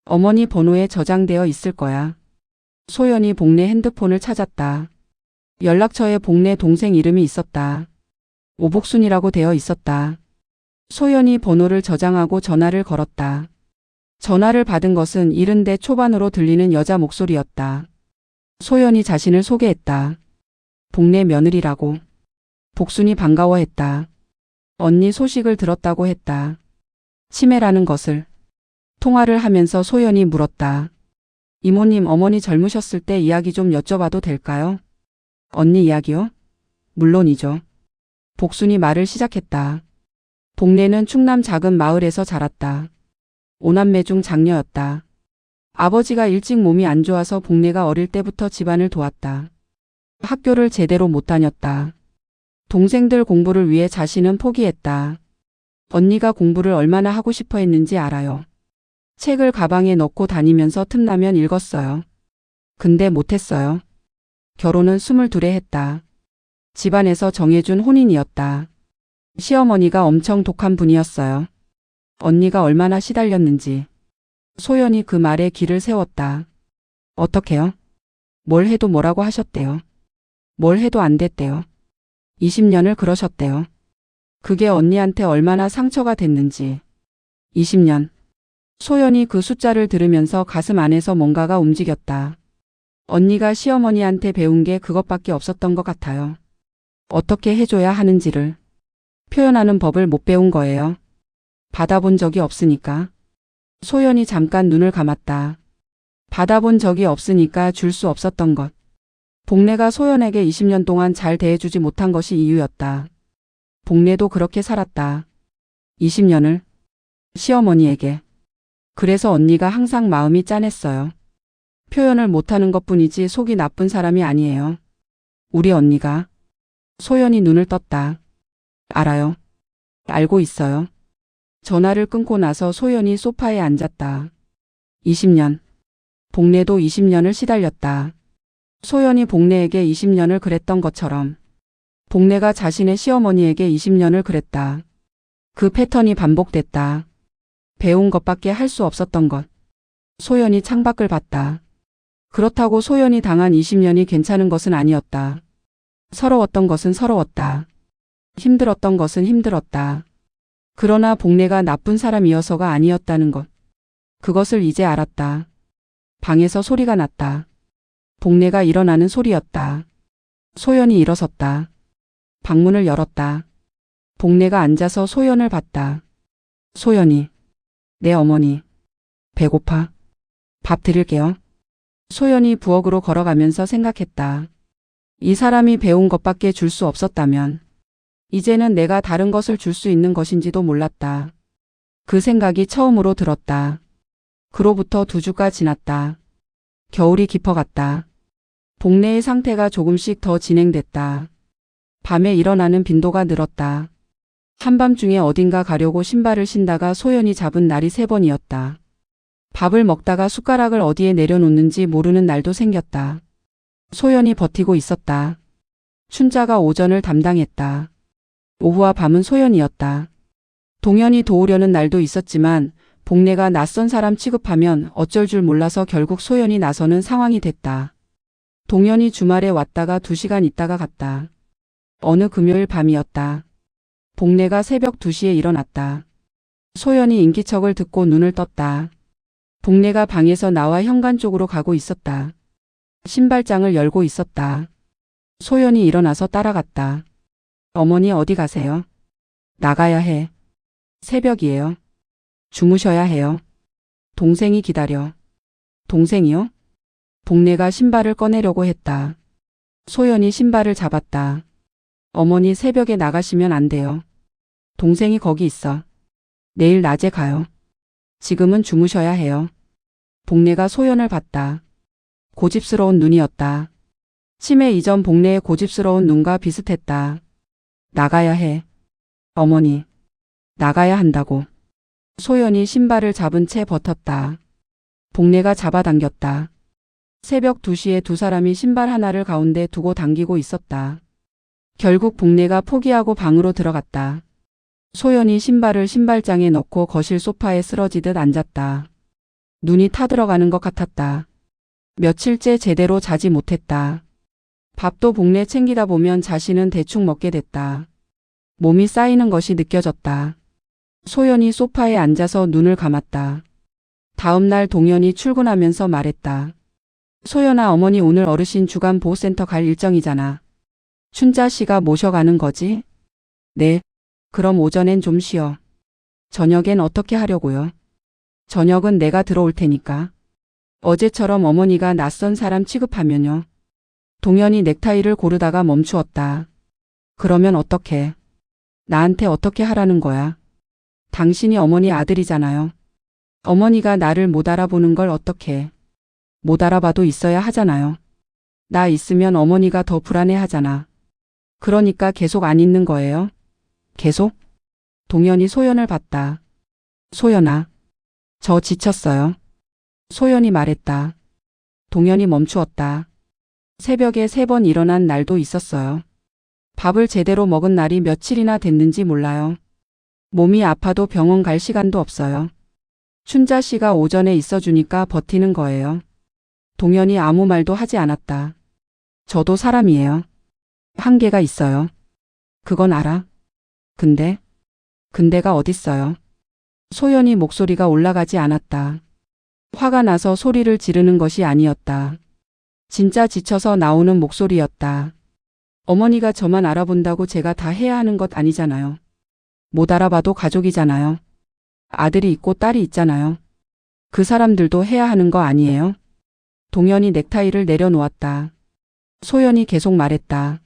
어머니 번호에 저장되어 있을 거야. 소연이 복례 핸드폰을 찾았다. 연락처에 복례 동생 이름이 있었다. 오복순이라고 되어 있었다. 소연이 번호를 저장하고 전화를 걸었다. 전화를 받은 것은 70대 초반으로 들리는 여자 목소리였다. 소연이 자신을 소개했다. 복례 며느리라고. 복순이 반가워했다. 언니 소식을 들었다고 했다. 치매라는 것을. 통화를 하면서 소연이 물었다. 이모님 어머니 젊으셨을 때 이야기 좀 여쭤봐도 될까요? 언니 이야기요? 물론이죠. 복순이 말을 시작했다. 복례는 충남 작은 마을에서 자랐다. 오남매 중 장녀였다. 아버지가 일찍 몸이 안 좋아서 복례가 어릴 때부터 집안을 도왔다. 학교를 제대로 못 다녔다. 동생들 공부를 위해 자신은 포기했다. 언니가 공부를 얼마나 하고 싶어 했는지 알아요. 책을 가방에 넣고 다니면서 틈나면 읽었어요. 근데 못했어요. 결혼은 22에 했다. 집안에서 정해준 혼인이었다. 시어머니가 엄청 독한 분이었어요. 언니가 얼마나 시달렸는지. 소연이 그 말에 기를 세웠다. 어떻게요? 뭘 해도 뭐라고 하셨대요. 뭘 해도 안 됐대요. 20년을 그러셨대요. 그게 언니한테 얼마나 상처가 됐는지. 20년. 소연이 그 숫자를 들으면서 가슴 안에서 뭔가가 움직였다. 언니가 시어머니한테 배운 게 그것밖에 없었던 것 같아요. 어떻게 해줘야 하는지를. 표현하는 법을 못 배운 거예요. 받아본 적이 없으니까. 소연이 잠깐 눈을 감았다. 받아본 적이 없으니까 줄 수 없었던 것. 복례가 소연에게 20년 동안 잘 대해주지 못한 것이 이유였다. 복례도 그렇게 살았다. 20년을. 시어머니에게. 그래서 언니가 항상 마음이 짠했어요. 표현을 못하는 것뿐이지 속이 나쁜 사람이 아니에요. 우리 언니가. 소연이 눈을 떴다. 알아요. 알고 있어요. 전화를 끊고 나서 소연이 소파에 앉았다. 20년. 복례도 20년을 시달렸다. 소연이 복례에게 20년을 그랬던 것처럼 복례가 자신의 시어머니에게 20년을 그랬다. 그 패턴이 반복됐다. 배운 것밖에 할 수 없었던 것. 소연이 창밖을 봤다. 그렇다고 소연이 당한 20년이 괜찮은 것은 아니었다. 서러웠던 것은 서러웠다. 힘들었던 것은 힘들었다. 그러나 복례가 나쁜 사람이어서가 아니었다는 것. 그것을 이제 알았다. 방에서 소리가 났다. 복례가 일어나는 소리였다. 소연이 일어섰다. 방문을 열었다. 복례가 앉아서 소연을 봤다. 소연이. 내 어머니. 배고파. 밥 드릴게요. 소연이 부엌으로 걸어가면서 생각했다. 이 사람이 배운 것밖에 줄 수 없었다면 이제는 내가 다른 것을 줄 수 있는 것인지도 몰랐다. 그 생각이 처음으로 들었다. 그로부터 2주가 지났다. 겨울이 깊어갔다. 복내의 상태가 조금씩 더 진행됐다. 밤에 일어나는 빈도가 늘었다. 한밤중에 어딘가 가려고 신발을 신다가 소연이 잡은 날이 3번이었다. 밥을 먹다가 숟가락을 어디에 내려놓는지 모르는 날도 생겼다. 소연이 버티고 있었다. 춘자가 오전을 담당했다. 오후와 밤은 소연이었다. 동현이 도우려는 날도 있었지만 복내가 낯선 사람 취급하면 어쩔 줄 몰라서 결국 소연이 나서는 상황이 됐다. 동현이 주말에 왔다가 2시간 있다가 갔다. 어느 금요일 밤이었다. 복내가 새벽 2시에 일어났다. 소연이 인기척을 듣고 눈을 떴다. 복내가 방에서 나와 현관 쪽으로 가고 있었다. 신발장을 열고 있었다. 소연이 일어나서 따라갔다. 어머니 어디 가세요? 나가야 해. 새벽이에요. 주무셔야 해요. 동생이 기다려. 동생이요? 복내가 신발을 꺼내려고 했다. 소연이 신발을 잡았다. 어머니 새벽에 나가시면 안 돼요. 동생이 거기 있어. 내일 낮에 가요. 지금은 주무셔야 해요. 복내가 소연을 봤다. 고집스러운 눈이었다. 치매 이전 복내의 고집스러운 눈과 비슷했다. 나가야 해. 어머니. 나가야 한다고. 소연이 신발을 잡은 채 버텼다. 복내가 잡아당겼다. 새벽 2시에 2사람이 신발 하나를 가운데 두고 당기고 있었다. 결국 복내가 포기하고 방으로 들어갔다. 소연이 신발을 신발장에 넣고 거실 소파에 쓰러지듯 앉았다. 눈이 타들어가는 것 같았다. 며칠째 제대로 자지 못했다. 밥도 복내 챙기다 보면 자신은 대충 먹게 됐다. 몸이 쌓이는 것이 느껴졌다. 소연이 소파에 앉아서 눈을 감았다. 다음 날 동현이 출근하면서 말했다. 소연아, 어머니 오늘 어르신 주간 보호센터 갈 일정이잖아. 춘자 씨가 모셔가는 거지? 네. 그럼 오전엔 좀 쉬어. 저녁엔 어떻게 하려고요? 저녁은 내가 들어올 테니까. 어제처럼 어머니가 낯선 사람 취급하면요. 동현이 넥타이를 고르다가 멈추었다. 그러면 어떡해? 나한테 어떻게 하라는 거야? 당신이 어머니 아들이잖아요. 어머니가 나를 못 알아보는 걸 어떡해. 못 알아봐도 있어야 하잖아요. 나 있으면 어머니가 더 불안해 하잖아. 그러니까 계속 안 있는 거예요? 계속? 동현이 소연을 봤다. 소연아. 저 지쳤어요. 소연이 말했다. 동현이 멈추었다. 새벽에 3번 일어난 날도 있었어요. 밥을 제대로 먹은 날이 며칠이나 됐는지 몰라요. 몸이 아파도 병원 갈 시간도 없어요. 춘자 씨가 오전에 있어주니까 버티는 거예요. 동현이 아무 말도 하지 않았다. 저도 사람이에요. 한계가 있어요. 그건 알아. 근데가 어딨어요. 소연이 목소리가 올라가지 않았다. 화가 나서 소리를 지르는 것이 아니었다. 진짜 지쳐서 나오는 목소리였다. 어머니가 저만 알아본다고 제가 다 해야 하는 것 아니잖아요. 못 알아봐도 가족이잖아요. 아들이 있고 딸이 있잖아요. 그 사람들도 해야 하는 거 아니에요? 동현이 넥타이를 내려놓았다. 소연이 계속 말했다.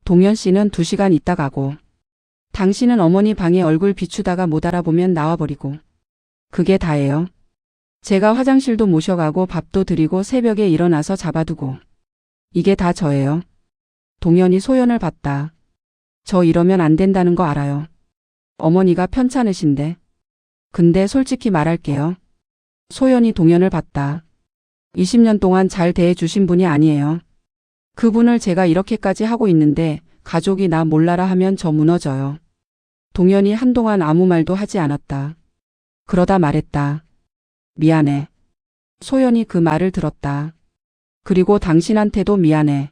동현 씨는 2시간 있다 가고. 당신은 어머니 방에 얼굴 비추다가 못 알아보면 나와버리고. 그게 다예요. 제가 화장실도 모셔가고 밥도 드리고 새벽에 일어나서 잡아두고. 이게 다 저예요. 동현이 소연을 봤다. 저 이러면 안 된다는 거 알아요. 어머니가 편찮으신데. 근데 솔직히 말할게요. 소연이 동현을 봤다. 20년 동안 잘 대해주신 분이 아니에요. 그분을 제가 이렇게까지 하고 있는데 가족이 나 몰라라 하면 저 무너져요. 동현이 한동안 아무 말도 하지 않았다. 그러다 말했다. 미안해. 소연이 그 말을 들었다. 그리고 당신한테도 미안해.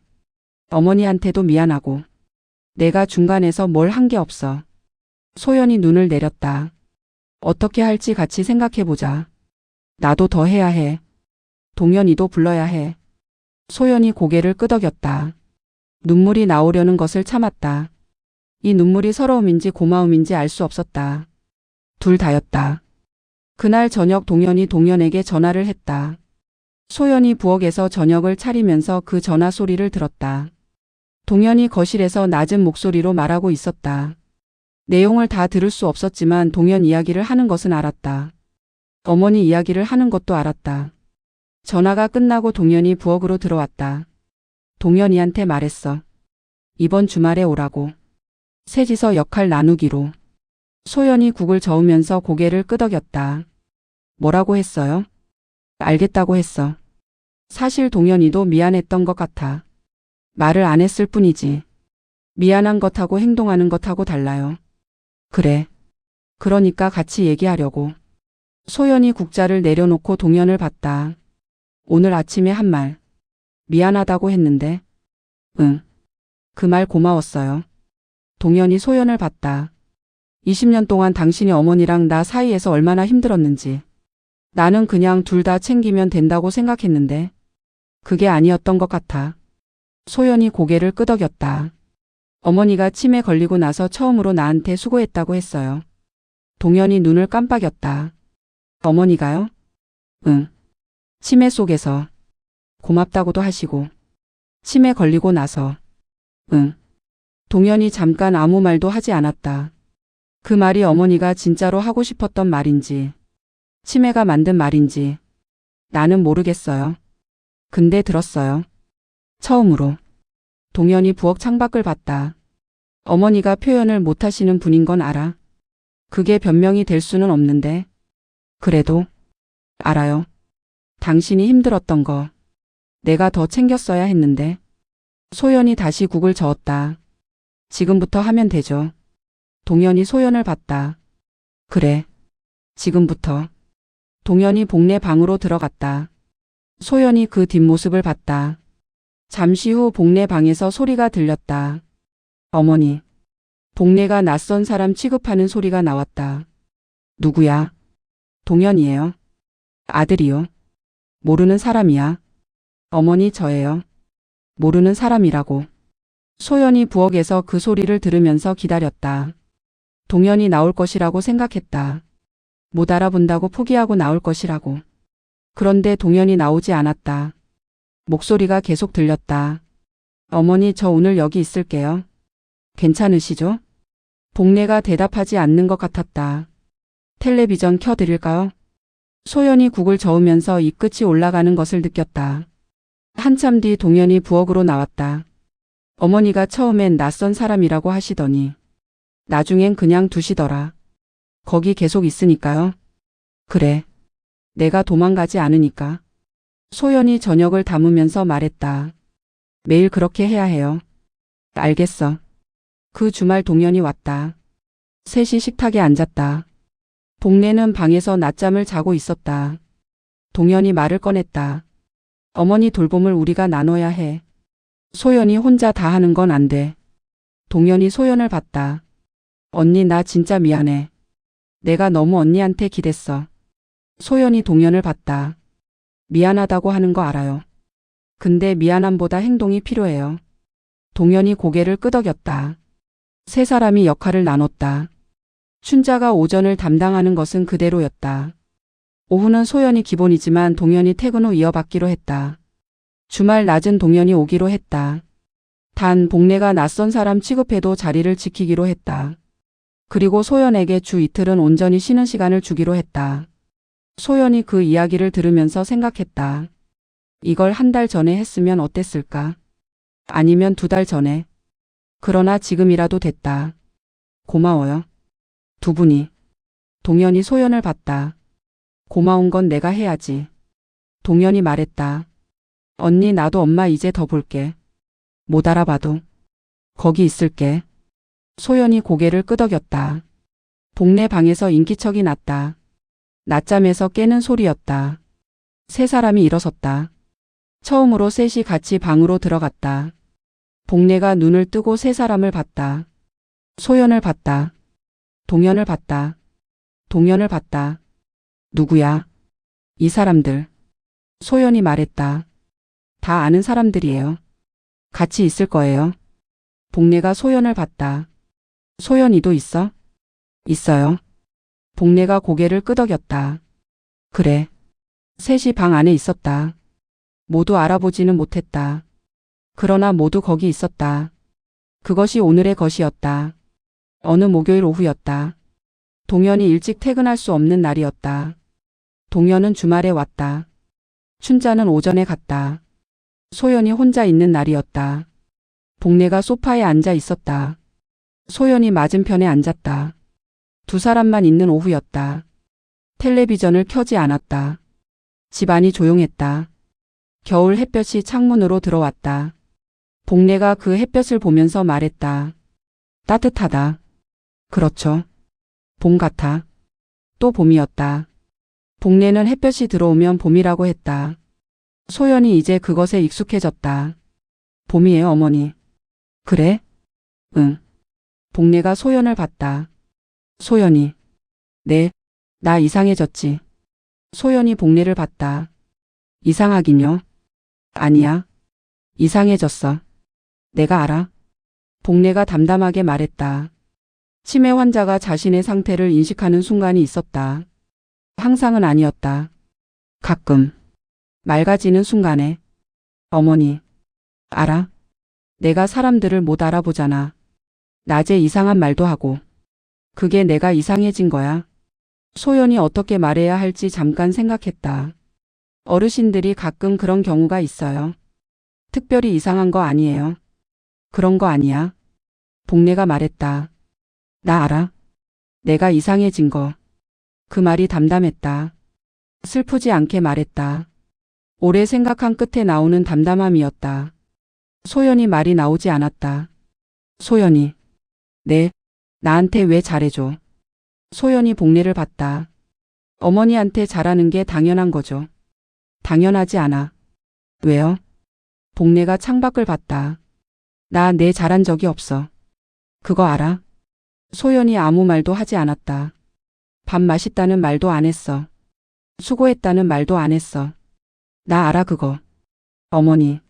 어머니한테도 미안하고. 내가 중간에서 뭘 한 게 없어. 소연이 눈을 내렸다. 어떻게 할지 같이 생각해보자. 나도 더 해야 해. 동현이도 불러야 해. 소연이 고개를 끄덕였다. 눈물이 나오려는 것을 참았다. 이 눈물이 서러움인지 고마움인지 알 수 없었다. 둘 다였다. 그날 저녁 동현이 동현에게 전화를 했다. 소연이 부엌에서 저녁을 차리면서 그 전화 소리를 들었다. 동현이 거실에서 낮은 목소리로 말하고 있었다. 내용을 다 들을 수 없었지만 동현 이야기를 하는 것은 알았다. 어머니 이야기를 하는 것도 알았다. 전화가 끝나고 동현이 부엌으로 들어왔다. 동현이한테 말했어. 이번 주말에 오라고. 셋이서 역할 나누기로. 소연이 국을 저으면서 고개를 끄덕였다. 뭐라고 했어요? 알겠다고 했어. 사실 동현이도 미안했던 것 같아. 말을 안 했을 뿐이지. 미안한 것하고 행동하는 것하고 달라요. 그래. 그러니까 같이 얘기하려고. 소연이 국자를 내려놓고 동현을 봤다. 오늘 아침에 한 말. 미안하다고 했는데. 응. 그 말 고마웠어요. 동현이 소연을 봤다. 20년 동안 당신이 어머니랑 나 사이에서 얼마나 힘들었는지. 나는 그냥 둘 다 챙기면 된다고 생각했는데. 그게 아니었던 것 같아. 소연이 고개를 끄덕였다. 어머니가 치매 걸리고 나서 처음으로 나한테 수고했다고 했어요. 동현이 눈을 깜빡였다. 어머니가요? 응. 치매 속에서. 고맙다고도 하시고. 치매 걸리고 나서. 응. 동현이 잠깐 아무 말도 하지 않았다. 그 말이 어머니가 진짜로 하고 싶었던 말인지, 치매가 만든 말인지, 나는 모르겠어요. 근데 들었어요. 처음으로. 동현이 부엌 창밖을 봤다. 어머니가 표현을 못하시는 분인 건 알아. 그게 변명이 될 수는 없는데. 그래도 알아요. 당신이 힘들었던 거. 내가 더 챙겼어야 했는데. 소연이 다시 국을 저었다. 지금부터 하면 되죠. 동현이 소연을 봤다. 그래. 지금부터. 동현이 복내 방으로 들어갔다. 소연이 그 뒷모습을 봤다. 잠시 후 복내 방에서 소리가 들렸다. 어머니. 복내가 낯선 사람 취급하는 소리가 나왔다. 누구야? 동현이에요. 아들이요. 모르는 사람이야. 어머니 저예요. 모르는 사람이라고. 소연이 부엌에서 그 소리를 들으면서 기다렸다. 동현이 나올 것이라고 생각했다. 못 알아본다고 포기하고 나올 것이라고. 그런데 동현이 나오지 않았다. 목소리가 계속 들렸다. 어머니 저 오늘 여기 있을게요. 괜찮으시죠? 복내가 대답하지 않는 것 같았다. 텔레비전 켜드릴까요? 소연이 국을 저으면서 입끝이 올라가는 것을 느꼈다. 한참 뒤 동현이 부엌으로 나왔다. 어머니가 처음엔 낯선 사람이라고 하시더니 나중엔 그냥 두시더라. 거기 계속 있으니까요. 그래. 내가 도망가지 않으니까. 소연이 저녁을 담으면서 말했다. 매일 그렇게 해야 해요. 알겠어. 그 주말 동현이 왔다. 셋이 식탁에 앉았다. 복내는 방에서 낮잠을 자고 있었다. 동현이 말을 꺼냈다. 어머니 돌봄을 우리가 나눠야 해. 소연이 혼자 다 하는 건 안 돼. 동현이 소연을 봤다. 언니 나 진짜 미안해. 내가 너무 언니한테 기댔어. 소연이 동현을 봤다. 미안하다고 하는 거 알아요. 근데 미안함보다 행동이 필요해요. 동현이 고개를 끄덕였다. 세 사람이 역할을 나눴다. 춘자가 오전을 담당하는 것은 그대로였다. 오후는 소연이 기본이지만 동현이 퇴근 후 이어받기로 했다. 주말 낮은 동현이 오기로 했다. 단 복내가 낯선 사람 취급해도 자리를 지키기로 했다. 그리고 소연에게 주 이틀은 온전히 쉬는 시간을 주기로 했다. 소연이 그 이야기를 들으면서 생각했다. 이걸 한 달 전에 했으면 어땠을까? 아니면 2달 전에. 그러나 지금이라도 됐다. 고마워요. 두 분이. 동현이 소연을 봤다. 고마운 건 내가 해야지. 동현이 말했다. 언니 나도 엄마 이제 더 볼게. 못 알아봐도. 거기 있을게. 소연이 고개를 끄덕였다. 복내 방에서 인기척이 났다. 낮잠에서 깨는 소리였다. 세 사람이 일어섰다. 처음으로 셋이 같이 방으로 들어갔다. 복내가 눈을 뜨고 세 사람을 봤다. 소연을 봤다. 동현을 봤다. 동현을 봤다. 누구야? 이 사람들. 소연이 말했다. 다 아는 사람들이에요. 같이 있을 거예요. 복내가 소연을 봤다. 소연이도 있어? 있어요. 복내가 고개를 끄덕였다. 그래. 셋이 방 안에 있었다. 모두 알아보지는 못했다. 그러나 모두 거기 있었다. 그것이 오늘의 것이었다. 어느 목요일 오후였다. 동현이 일찍 퇴근할 수 없는 날이었다. 동현은 주말에 왔다. 춘자는 오전에 갔다. 소연이 혼자 있는 날이었다. 복례가 소파에 앉아 있었다. 소연이 맞은편에 앉았다. 두 사람만 있는 오후였다. 텔레비전을 켜지 않았다. 집안이 조용했다. 겨울 햇볕이 창문으로 들어왔다. 복례가 그 햇볕을 보면서 말했다. 따뜻하다. 그렇죠. 봄 같아. 또 봄이었다. 복례는 햇볕이 들어오면 봄이라고 했다. 소연이 이제 그것에 익숙해졌다. 봄이에요, 어머니. 그래? 응. 복례가 소연을 봤다. 소연이. 네, 나 이상해졌지. 소연이 복례를 봤다. 이상하긴요. 아니야. 이상해졌어. 내가 알아. 복례가 담담하게 말했다. 치매 환자가 자신의 상태를 인식하는 순간이 있었다. 항상은 아니었다. 가끔. 맑아지는 순간에. 어머니. 알아. 내가 사람들을 못 알아보잖아. 낮에 이상한 말도 하고. 그게 내가 이상해진 거야. 소연이 어떻게 말해야 할지 잠깐 생각했다. 어르신들이 가끔 그런 경우가 있어요. 특별히 이상한 거 아니에요. 그런 거 아니야. 복례가 말했다. 나 알아. 내가 이상해진 거. 그 말이 담담했다. 슬프지 않게 말했다. 오래 생각한 끝에 나오는 담담함이었다. 소연이 말이 나오지 않았다. 소연이. 네. 나한테 왜 잘해줘. 소연이 복례를 봤다. 어머니한테 잘하는 게 당연한 거죠. 당연하지 않아. 왜요? 복례가 창밖을 봤다. 나 내 잘한 적이 없어. 그거 알아? 소연이 아무 말도 하지 않았다. 밥 맛있다는 말도 안 했어. 수고했다는 말도 안 했어. 나 알아 그거. 어머니.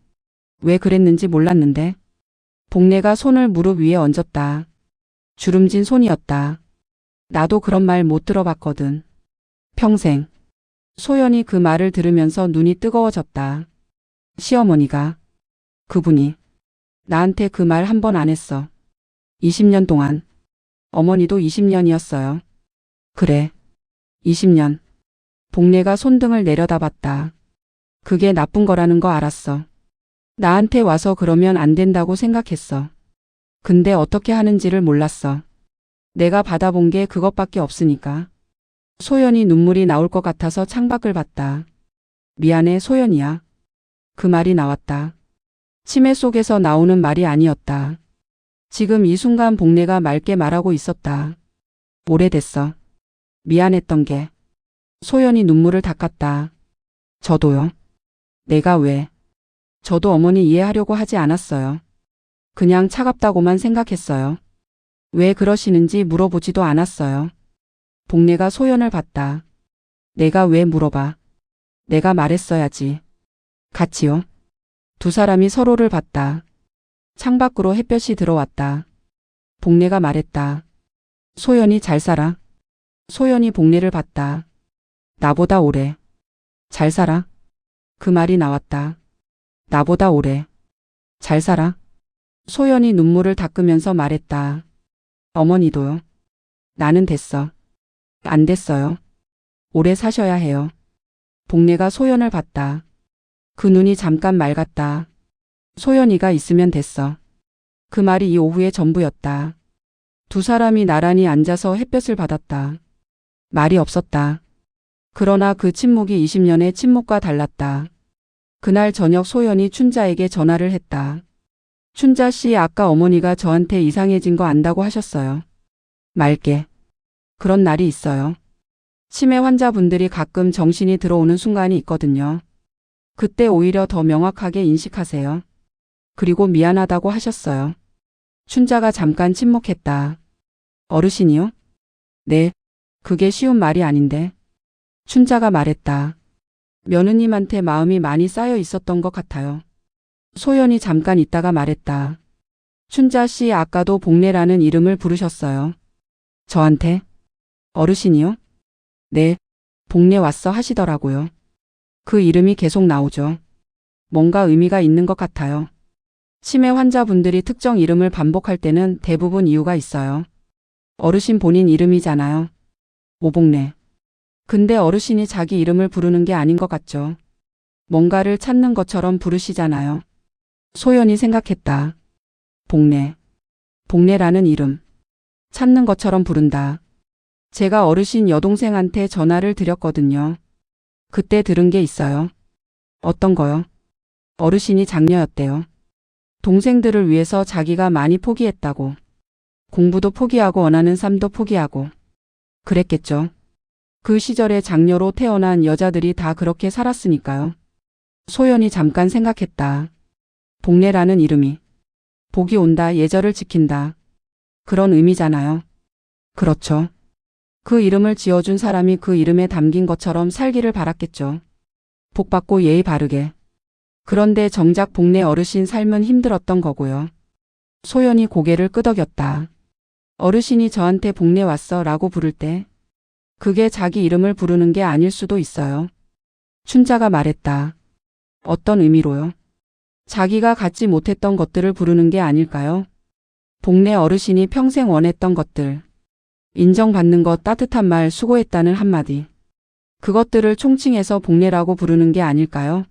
왜 그랬는지 몰랐는데. 복례가 손을 무릎 위에 얹었다. 주름진 손이었다. 나도 그런 말 못 들어봤거든. 평생. 소연이 그 말을 들으면서 눈이 뜨거워졌다. 시어머니가. 그분이. 나한테 그 말 한 번 안 했어. 20년 동안. 어머니도 20년이었어요. 그래. 20년. 복례가 손등을 내려다봤다. 그게 나쁜 거라는 거 알았어. 나한테 와서 그러면 안 된다고 생각했어. 근데 어떻게 하는지를 몰랐어. 내가 받아본 게 그것밖에 없으니까. 소연이 눈물이 나올 것 같아서 창밖을 봤다. 미안해 소연이야. 그 말이 나왔다. 치매 속에서 나오는 말이 아니었다. 지금 이 순간 복례가 맑게 말하고 있었다. 오래됐어. 미안했던 게. 소연이 눈물을 닦았다. 저도요. 내가 왜. 저도 어머니 이해하려고 하지 않았어요. 그냥 차갑다고만 생각했어요. 왜 그러시는지 물어보지도 않았어요. 복례가 소연을 봤다. 내가 왜 물어봐. 내가 말했어야지. 같이요. 두 사람이 서로를 봤다. 창밖으로 햇볕이 들어왔다. 복례가 말했다. 소연이 잘 살아. 소연이 복례를 봤다. 나보다 오래. 잘 살아. 그 말이 나왔다. 나보다 오래. 잘 살아. 소연이 눈물을 닦으면서 말했다. 어머니도요. 나는 됐어. 안 됐어요. 오래 사셔야 해요. 복례가 소연을 봤다. 그 눈이 잠깐 맑았다. 소연이가 있으면 됐어. 그 말이 이 오후의 전부였다. 두 사람이 나란히 앉아서 햇볕을 받았다. 말이 없었다. 그러나 그 침묵이 20년의 침묵과 달랐다. 그날 저녁 소연이 춘자에게 전화를 했다. 춘자 씨 아까 어머니가 저한테 이상해진 거 안다고 하셨어요. 맑게. 그런 날이 있어요. 치매 환자분들이 가끔 정신이 들어오는 순간이 있거든요. 그때 오히려 더 명확하게 인식하세요. 그리고 미안하다고 하셨어요. 춘자가 잠깐 침묵했다. 어르신이요? 네. 그게 쉬운 말이 아닌데. 춘자가 말했다. 며느님한테 마음이 많이 쌓여 있었던 것 같아요. 소연이 잠깐 있다가 말했다. 춘자 씨 아까도 복례라는 이름을 부르셨어요. 저한테? 어르신이요? 네. 복례 왔어 하시더라고요. 그 이름이 계속 나오죠. 뭔가 의미가 있는 것 같아요. 치매 환자분들이 특정 이름을 반복할 때는 대부분 이유가 있어요. 어르신 본인 이름이잖아요. 오복래. 근데 어르신이 자기 이름을 부르는 게 아닌 것 같죠. 뭔가를 찾는 것처럼 부르시잖아요. 소연이 생각했다. 복래. 복래라는 이름. 찾는 것처럼 부른다. 제가 어르신 여동생한테 전화를 드렸거든요. 그때 들은 게 있어요. 어떤 거요? 어르신이 장녀였대요. 동생들을 위해서 자기가 많이 포기했다고. 공부도 포기하고 원하는 삶도 포기하고. 그랬겠죠. 그 시절에 장녀로 태어난 여자들이 다 그렇게 살았으니까요. 소연이 잠깐 생각했다. 복래라는 이름이 복이 온다, 예절을 지킨다. 그런 의미잖아요. 그렇죠. 그 이름을 지어준 사람이 그 이름에 담긴 것처럼 살기를 바랐겠죠. 복받고 예의 바르게. 그런데 정작 복래 어르신 삶은 힘들었던 거고요. 소연이 고개를 끄덕였다. 어르신이 저한테 복래 왔어 라고 부를 때 그게 자기 이름을 부르는 게 아닐 수도 있어요. 춘자가 말했다. 어떤 의미로요? 자기가 갖지 못했던 것들을 부르는 게 아닐까요? 복래 어르신이 평생 원했던 것들. 인정받는 것, 따뜻한 말, 수고했다는 한마디. 그것들을 총칭해서 복래라고 부르는 게 아닐까요?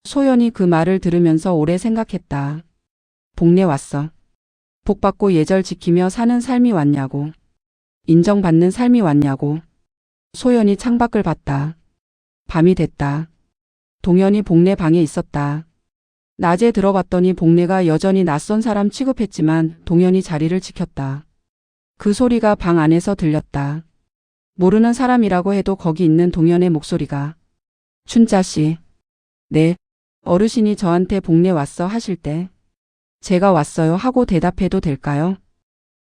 소연이 그 말을 들으면서 오래 생각했다. 복래 왔어. 복받고 예절 지키며 사는 삶이 왔냐고. 인정받는 삶이 왔냐고. 소연이 창밖을 봤다. 밤이 됐다. 동현이 복래 방에 있었다. 낮에 들어봤더니 복래가 여전히 낯선 사람 취급했지만 동현이 자리를 지켰다. 그 소리가 방 안에서 들렸다. 모르는 사람이라고 해도 거기 있는 동현의 목소리가. 춘자씨. 네. 어르신이 저한테 복래 왔어 하실 때 제가 왔어요 하고 대답해도 될까요?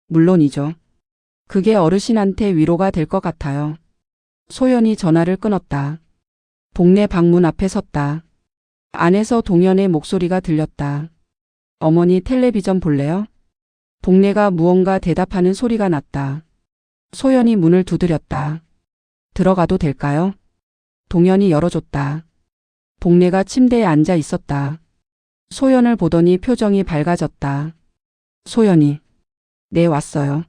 물론이죠. 그게 어르신한테 위로가 될 것 같아요. 소연이 전화를 끊었다. 복래 방문 앞에 섰다. 안에서 동현의 목소리가 들렸다. 어머니 텔레비전 볼래요? 복래가 무언가 대답하는 소리가 났다. 소연이 문을 두드렸다. 들어가도 될까요? 동현이 열어줬다. 복래가 침대에 앉아 있었다. 소연을 보더니 표정이 밝아졌다. 소연이. 네, 왔어요.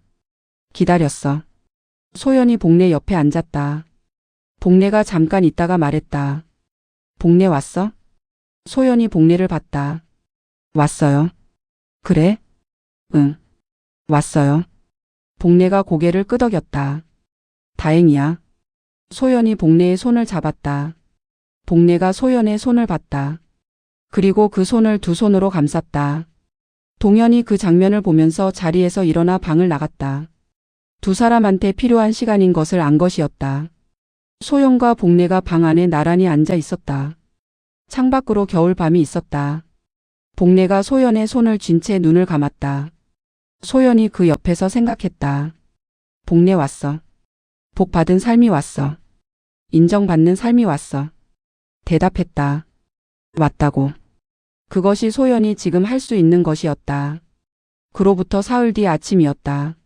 기다렸어. 소연이 복래 옆에 앉았다. 복래가 잠깐 있다가 말했다. 복래 왔어? 소연이 복래를 봤다. 왔어요. 그래? 응. 왔어요. 복래가 고개를 끄덕였다. 다행이야. 소연이 복래의 손을 잡았다. 복래가 소연의 손을 봤다. 그리고 그 손을 두 손으로 감쌌다. 동현이 그 장면을 보면서 자리에서 일어나 방을 나갔다. 두 사람한테 필요한 시간인 것을 안 것이었다. 소연과 복래가 방 안에 나란히 앉아 있었다. 창밖으로 겨울밤이 있었다. 복래가 소연의 손을 쥔 채 눈을 감았다. 소연이 그 옆에서 생각했다. 복래 왔어. 복 받은 삶이 왔어. 인정받는 삶이 왔어. 대답했다. 왔다고. 그것이 소연이 지금 할 수 있는 것이었다. 그로부터 사흘 뒤 아침이었다.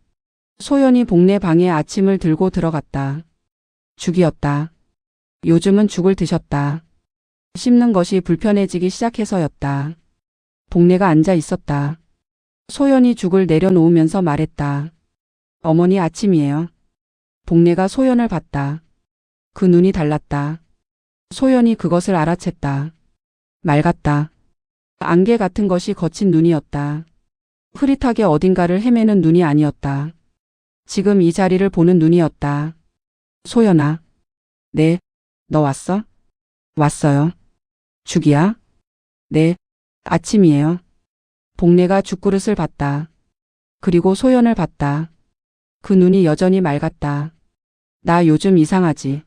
소연이 복래 방에 아침을 들고 들어갔다. 죽이었다. 요즘은 죽을 드셨다. 씹는 것이 불편해지기 시작해서였다. 복래가 앉아 있었다. 소연이 죽을 내려놓으면서 말했다. 어머니 아침이에요. 복래가 소연을 봤다. 그 눈이 달랐다. 소연이 그것을 알아챘다. 맑았다. 안개 같은 것이 거친 눈이었다. 흐릿하게 어딘가를 헤매는 눈이 아니었다. 지금 이 자리를 보는 눈이었다. 소연아. 네. 너 왔어? 왔어요. 죽이야? 네. 아침이에요. 복래가 죽그릇을 봤다. 그리고 소연을 봤다. 그 눈이 여전히 맑았다. 나 요즘 이상하지?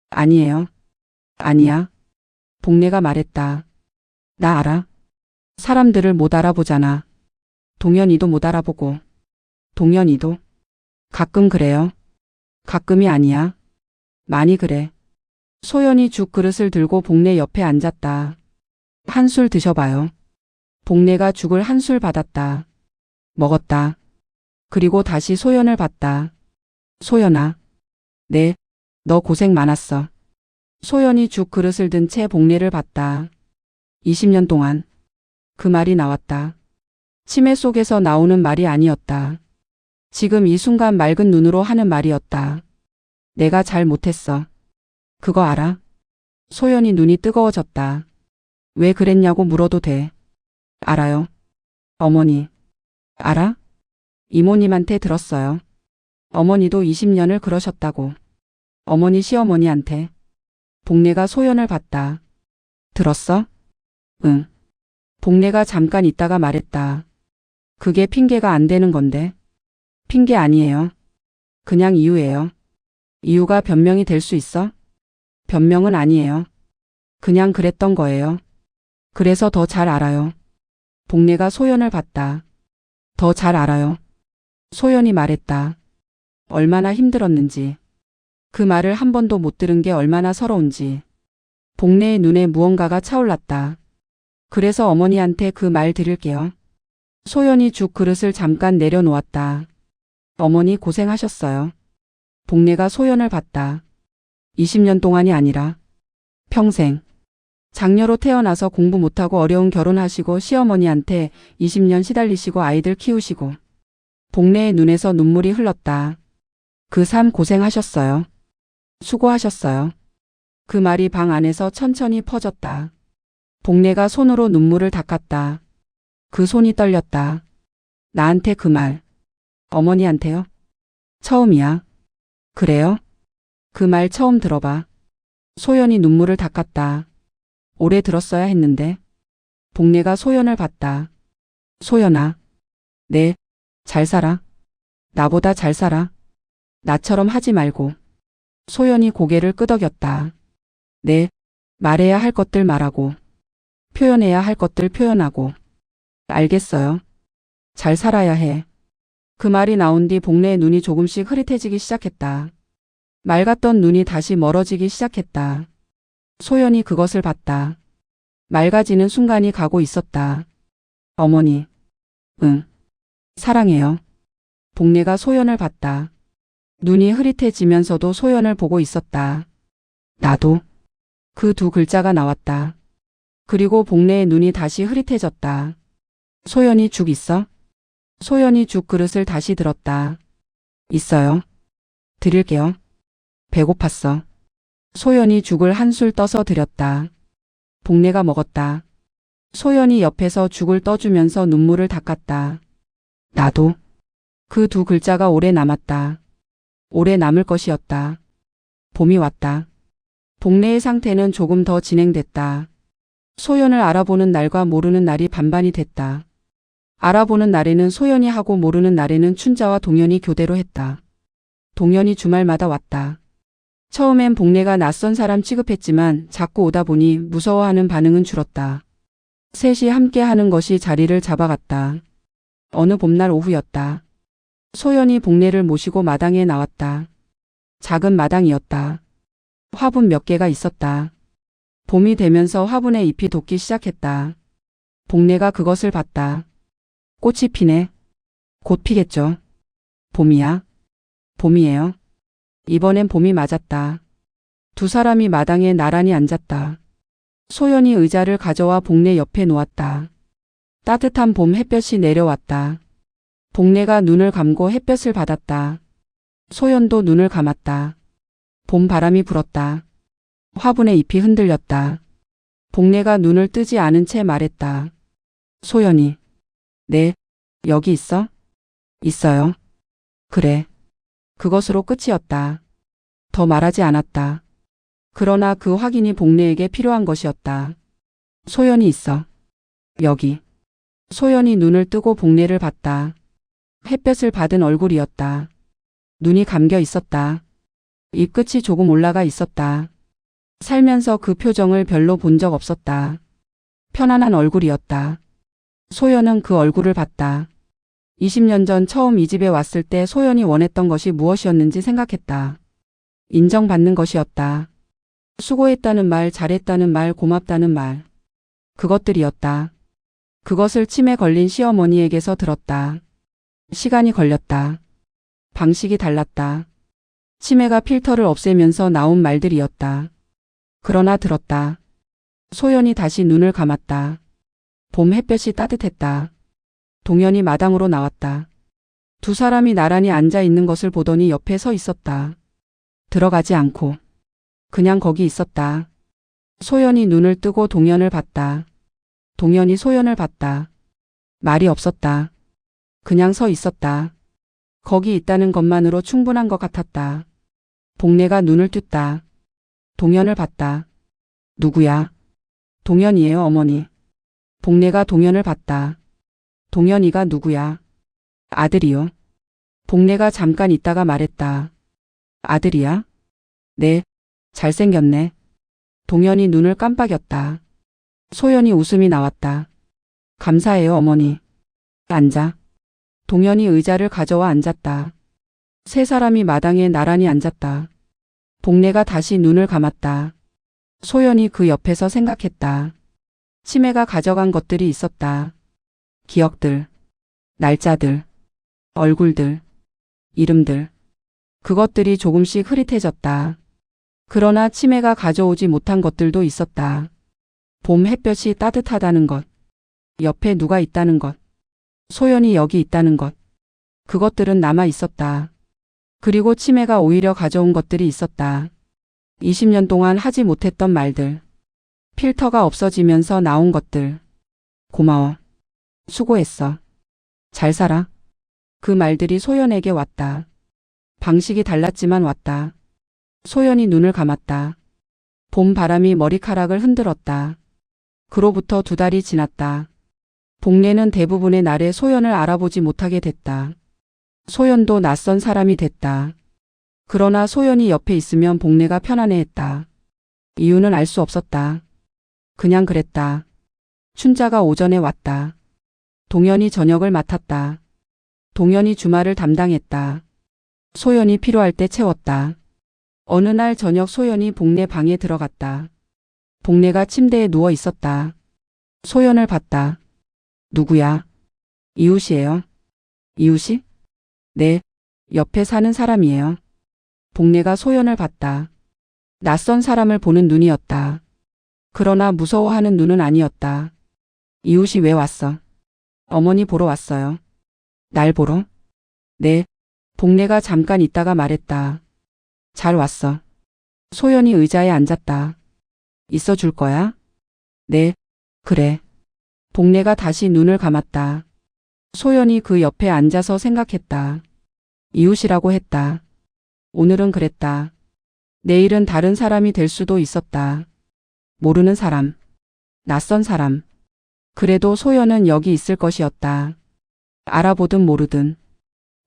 아니에요. 아니야. 복래가 말했다. 나 알아. 사람들을 못 알아보잖아. 동현이도 못 알아보고. 동현이도. 가끔 그래요. 가끔이 아니야. 많이 그래. 소연이 죽 그릇을 들고 복래 옆에 앉았다. 한 술 드셔봐요. 복래가 죽을 한 술 받았다. 먹었다. 그리고 다시 소연을 봤다. 소연아. 네. 너 고생 많았어. 소연이 죽 그릇을 든 채 복래를 봤다. 20년 동안. 그 말이 나왔다. 치매 속에서 나오는 말이 아니었다. 지금 이 순간 맑은 눈으로 하는 말이었다. 내가 잘 못했어. 그거 알아? 소연이 눈이 뜨거워졌다. 왜 그랬냐고 물어도 돼. 알아요. 어머니. 알아? 이모님한테 들었어요. 어머니도 20년을 그러셨다고. 어머니 시어머니한테. 복례가 소연을 봤다. 들었어? 응. 복례가 잠깐 있다가 말했다. 그게 핑계가 안 되는 건데. 핑계 아니에요. 그냥 이유예요. 이유가 변명이 될 수 있어? 변명은 아니에요. 그냥 그랬던 거예요. 그래서 더 잘 알아요. 복례가 소연을 봤다. 더 잘 알아요. 소연이 말했다. 얼마나 힘들었는지. 그 말을 한 번도 못 들은 게 얼마나 서러운지. 복례의 눈에 무언가가 차올랐다. 그래서 어머니한테 그 말 드릴게요. 소연이 죽 그릇을 잠깐 내려놓았다. 어머니 고생하셨어요. 복례가 소연을 봤다. 20년 동안이 아니라 평생. 장녀로 태어나서 공부 못하고 어려운 결혼하시고 시어머니한테 20년 시달리시고 아이들 키우시고. 복례의 눈에서 눈물이 흘렀다. 그 삶 고생하셨어요. 수고하셨어요. 그 말이 방 안에서 천천히 퍼졌다. 복례가 손으로 눈물을 닦았다. 그 손이 떨렸다. 나한테 그 말. 어머니한테요? 처음이야. 그래요? 그 말 처음 들어봐. 소연이 눈물을 닦았다. 오래 들었어야 했는데. 복례가 소연을 봤다. 소연아. 네. 잘 살아. 나보다 잘 살아. 나처럼 하지 말고. 소연이 고개를 끄덕였다. 네. 말해야 할 것들 말하고. 표현해야 할 것들 표현하고. 알겠어요. 잘 살아야 해. 그 말이 나온 뒤 복례의 눈이 조금씩 흐릿해지기 시작했다. 맑았던 눈이 다시 멀어지기 시작했다. 소연이 그것을 봤다. 맑아지는 순간이 가고 있었다. 어머니. 응. 사랑해요. 복례가 소연을 봤다. 눈이 흐릿해지면서도 소연을 보고 있었다. 나도. 그 두 글자가 나왔다. 그리고 복례의 눈이 다시 흐릿해졌다. 소연이 죽 있어? 소연이 죽 그릇을 다시 들었다. 있어요. 드릴게요. 배고팠어. 소연이 죽을 한술 떠서 드렸다. 복례가 먹었다. 소연이 옆에서 죽을 떠주면서 눈물을 닦았다. 나도. 그 두 글자가 오래 남았다. 오래 남을 것이었다. 봄이 왔다. 복례의 상태는 조금 더 진행됐다. 소연을 알아보는 날과 모르는 날이 반반이 됐다. 알아보는 날에는 소연이 하고 모르는 날에는 춘자와 동현이 교대로 했다. 동현이 주말마다 왔다. 처음엔 복례가 낯선 사람 취급했지만 자꾸 오다 보니 무서워하는 반응은 줄었다. 셋이 함께 하는 것이 자리를 잡아갔다. 어느 봄날 오후였다. 소연이 복례를 모시고 마당에 나왔다. 작은 마당이었다. 화분 몇 개가 있었다. 봄이 되면서 화분에 잎이 돋기 시작했다. 복례가 그것을 봤다. 꽃이 피네. 곧 피겠죠. 봄이야. 봄이에요. 이번엔 봄이 맞았다. 두 사람이 마당에 나란히 앉았다. 소연이 의자를 가져와 복례 옆에 놓았다. 따뜻한 봄 햇볕이 내려왔다. 복례가 눈을 감고 햇볕을 받았다. 소연도 눈을 감았다. 봄 바람이 불었다. 화분의 잎이 흔들렸다. 복례가 눈을 뜨지 않은 채 말했다. 소연이. 네. 여기 있어? 있어요. 그래. 그것으로 끝이었다. 더 말하지 않았다. 그러나 그 확인이 복례에게 필요한 것이었다. 소연이 있어. 여기. 소연이 눈을 뜨고 복례를 봤다. 햇볕을 받은 얼굴이었다. 눈이 감겨 있었다. 입끝이 조금 올라가 있었다. 살면서 그 표정을 별로 본 적 없었다. 편안한 얼굴이었다. 소연은 그 얼굴을 봤다. 20년 전 처음 이 집에 왔을 때 소연이 원했던 것이 무엇이었는지 생각했다. 인정받는 것이었다. 수고했다는 말, 잘했다는 말, 고맙다는 말. 그것들이었다. 그것을 치매 걸린 시어머니에게서 들었다. 시간이 걸렸다. 방식이 달랐다. 치매가 필터를 없애면서 나온 말들이었다. 그러나 들었다. 소연이 다시 눈을 감았다. 봄 햇볕이 따뜻했다. 동현이 마당으로 나왔다. 두 사람이 나란히 앉아 있는 것을 보더니 옆에 서 있었다. 들어가지 않고 그냥 거기 있었다. 소연이 눈을 뜨고 동현을 봤다. 동현이 소연을 봤다. 말이 없었다. 그냥 서 있었다. 거기 있다는 것만으로 충분한 것 같았다. 복례가 눈을 떴다. 동현을 봤다. 누구야? 동현이에요, 어머니. 복례가 동현을 봤다. 동현이가 누구야? 아들이요. 복례가 잠깐 있다가 말했다. 아들이야? 네. 잘생겼네. 동현이 눈을 깜빡였다. 소연이 웃음이 나왔다. 감사해요, 어머니. 앉아. 동현이 의자를 가져와 앉았다. 세 사람이 마당에 나란히 앉았다. 복례가 다시 눈을 감았다. 소연이 그 옆에서 생각했다. 치매가 가져간 것들이 있었다. 기억들, 날짜들, 얼굴들, 이름들. 그것들이 조금씩 흐릿해졌다. 그러나 치매가 가져오지 못한 것들도 있었다. 봄 햇볕이 따뜻하다는 것. 옆에 누가 있다는 것. 소연이 여기 있다는 것. 그것들은 남아 있었다. 그리고 치매가 오히려 가져온 것들이 있었다. 20년 동안 하지 못했던 말들. 필터가 없어지면서 나온 것들. 고마워. 수고했어. 잘 살아. 그 말들이 소연에게 왔다. 방식이 달랐지만 왔다. 소연이 눈을 감았다. 봄 바람이 머리카락을 흔들었다. 그로부터 2달이 지났다. 복례는 대부분의 날에 소연을 알아보지 못하게 됐다. 소연도 낯선 사람이 됐다. 그러나 소연이 옆에 있으면 복례가 편안해했다. 이유는 알 수 없었다. 그냥 그랬다. 춘자가 오전에 왔다. 동현이 저녁을 맡았다. 동현이 주말을 담당했다. 소연이 필요할 때 채웠다. 어느 날 저녁 소연이 복례 방에 들어갔다. 복례가 침대에 누워 있었다. 소연을 봤다. 누구야? 이웃이에요. 이웃이? 네. 옆에 사는 사람이에요. 복례가 소연을 봤다. 낯선 사람을 보는 눈이었다. 그러나 무서워하는 눈은 아니었다. 이웃이 왜 왔어? 어머니 보러 왔어요. 날 보러? 네. 복례가 잠깐 있다가 말했다. 잘 왔어. 소연이 의자에 앉았다. 있어 줄 거야? 네. 그래. 복례가 다시 눈을 감았다. 소연이 그 옆에 앉아서 생각했다. 이웃이라고 했다. 오늘은 그랬다. 내일은 다른 사람이 될 수도 있었다. 모르는 사람. 낯선 사람. 그래도 소연은 여기 있을 것이었다. 알아보든 모르든.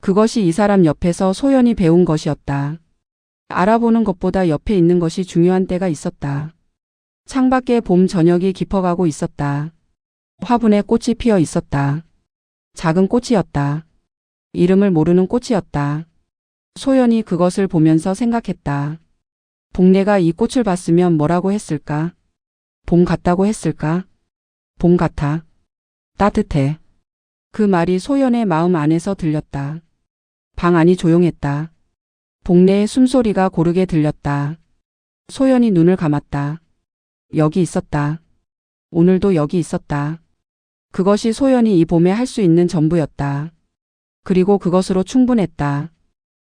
그것이 이 사람 옆에서 소연이 배운 것이었다. 알아보는 것보다 옆에 있는 것이 중요한 때가 있었다. 창밖에 봄 저녁이 깊어가고 있었다. 화분에 꽃이 피어 있었다. 작은 꽃이었다. 이름을 모르는 꽃이었다. 소연이 그것을 보면서 생각했다. 복례가 이 꽃을 봤으면 뭐라고 했을까? 봄 같다고 했을까? 봄 같아. 따뜻해. 그 말이 소연의 마음 안에서 들렸다. 방 안이 조용했다. 복례의 숨소리가 고르게 들렸다. 소연이 눈을 감았다. 여기 있었다. 오늘도 여기 있었다. 그것이 소연이 이 봄에 할 수 있는 전부였다. 그리고 그것으로 충분했다.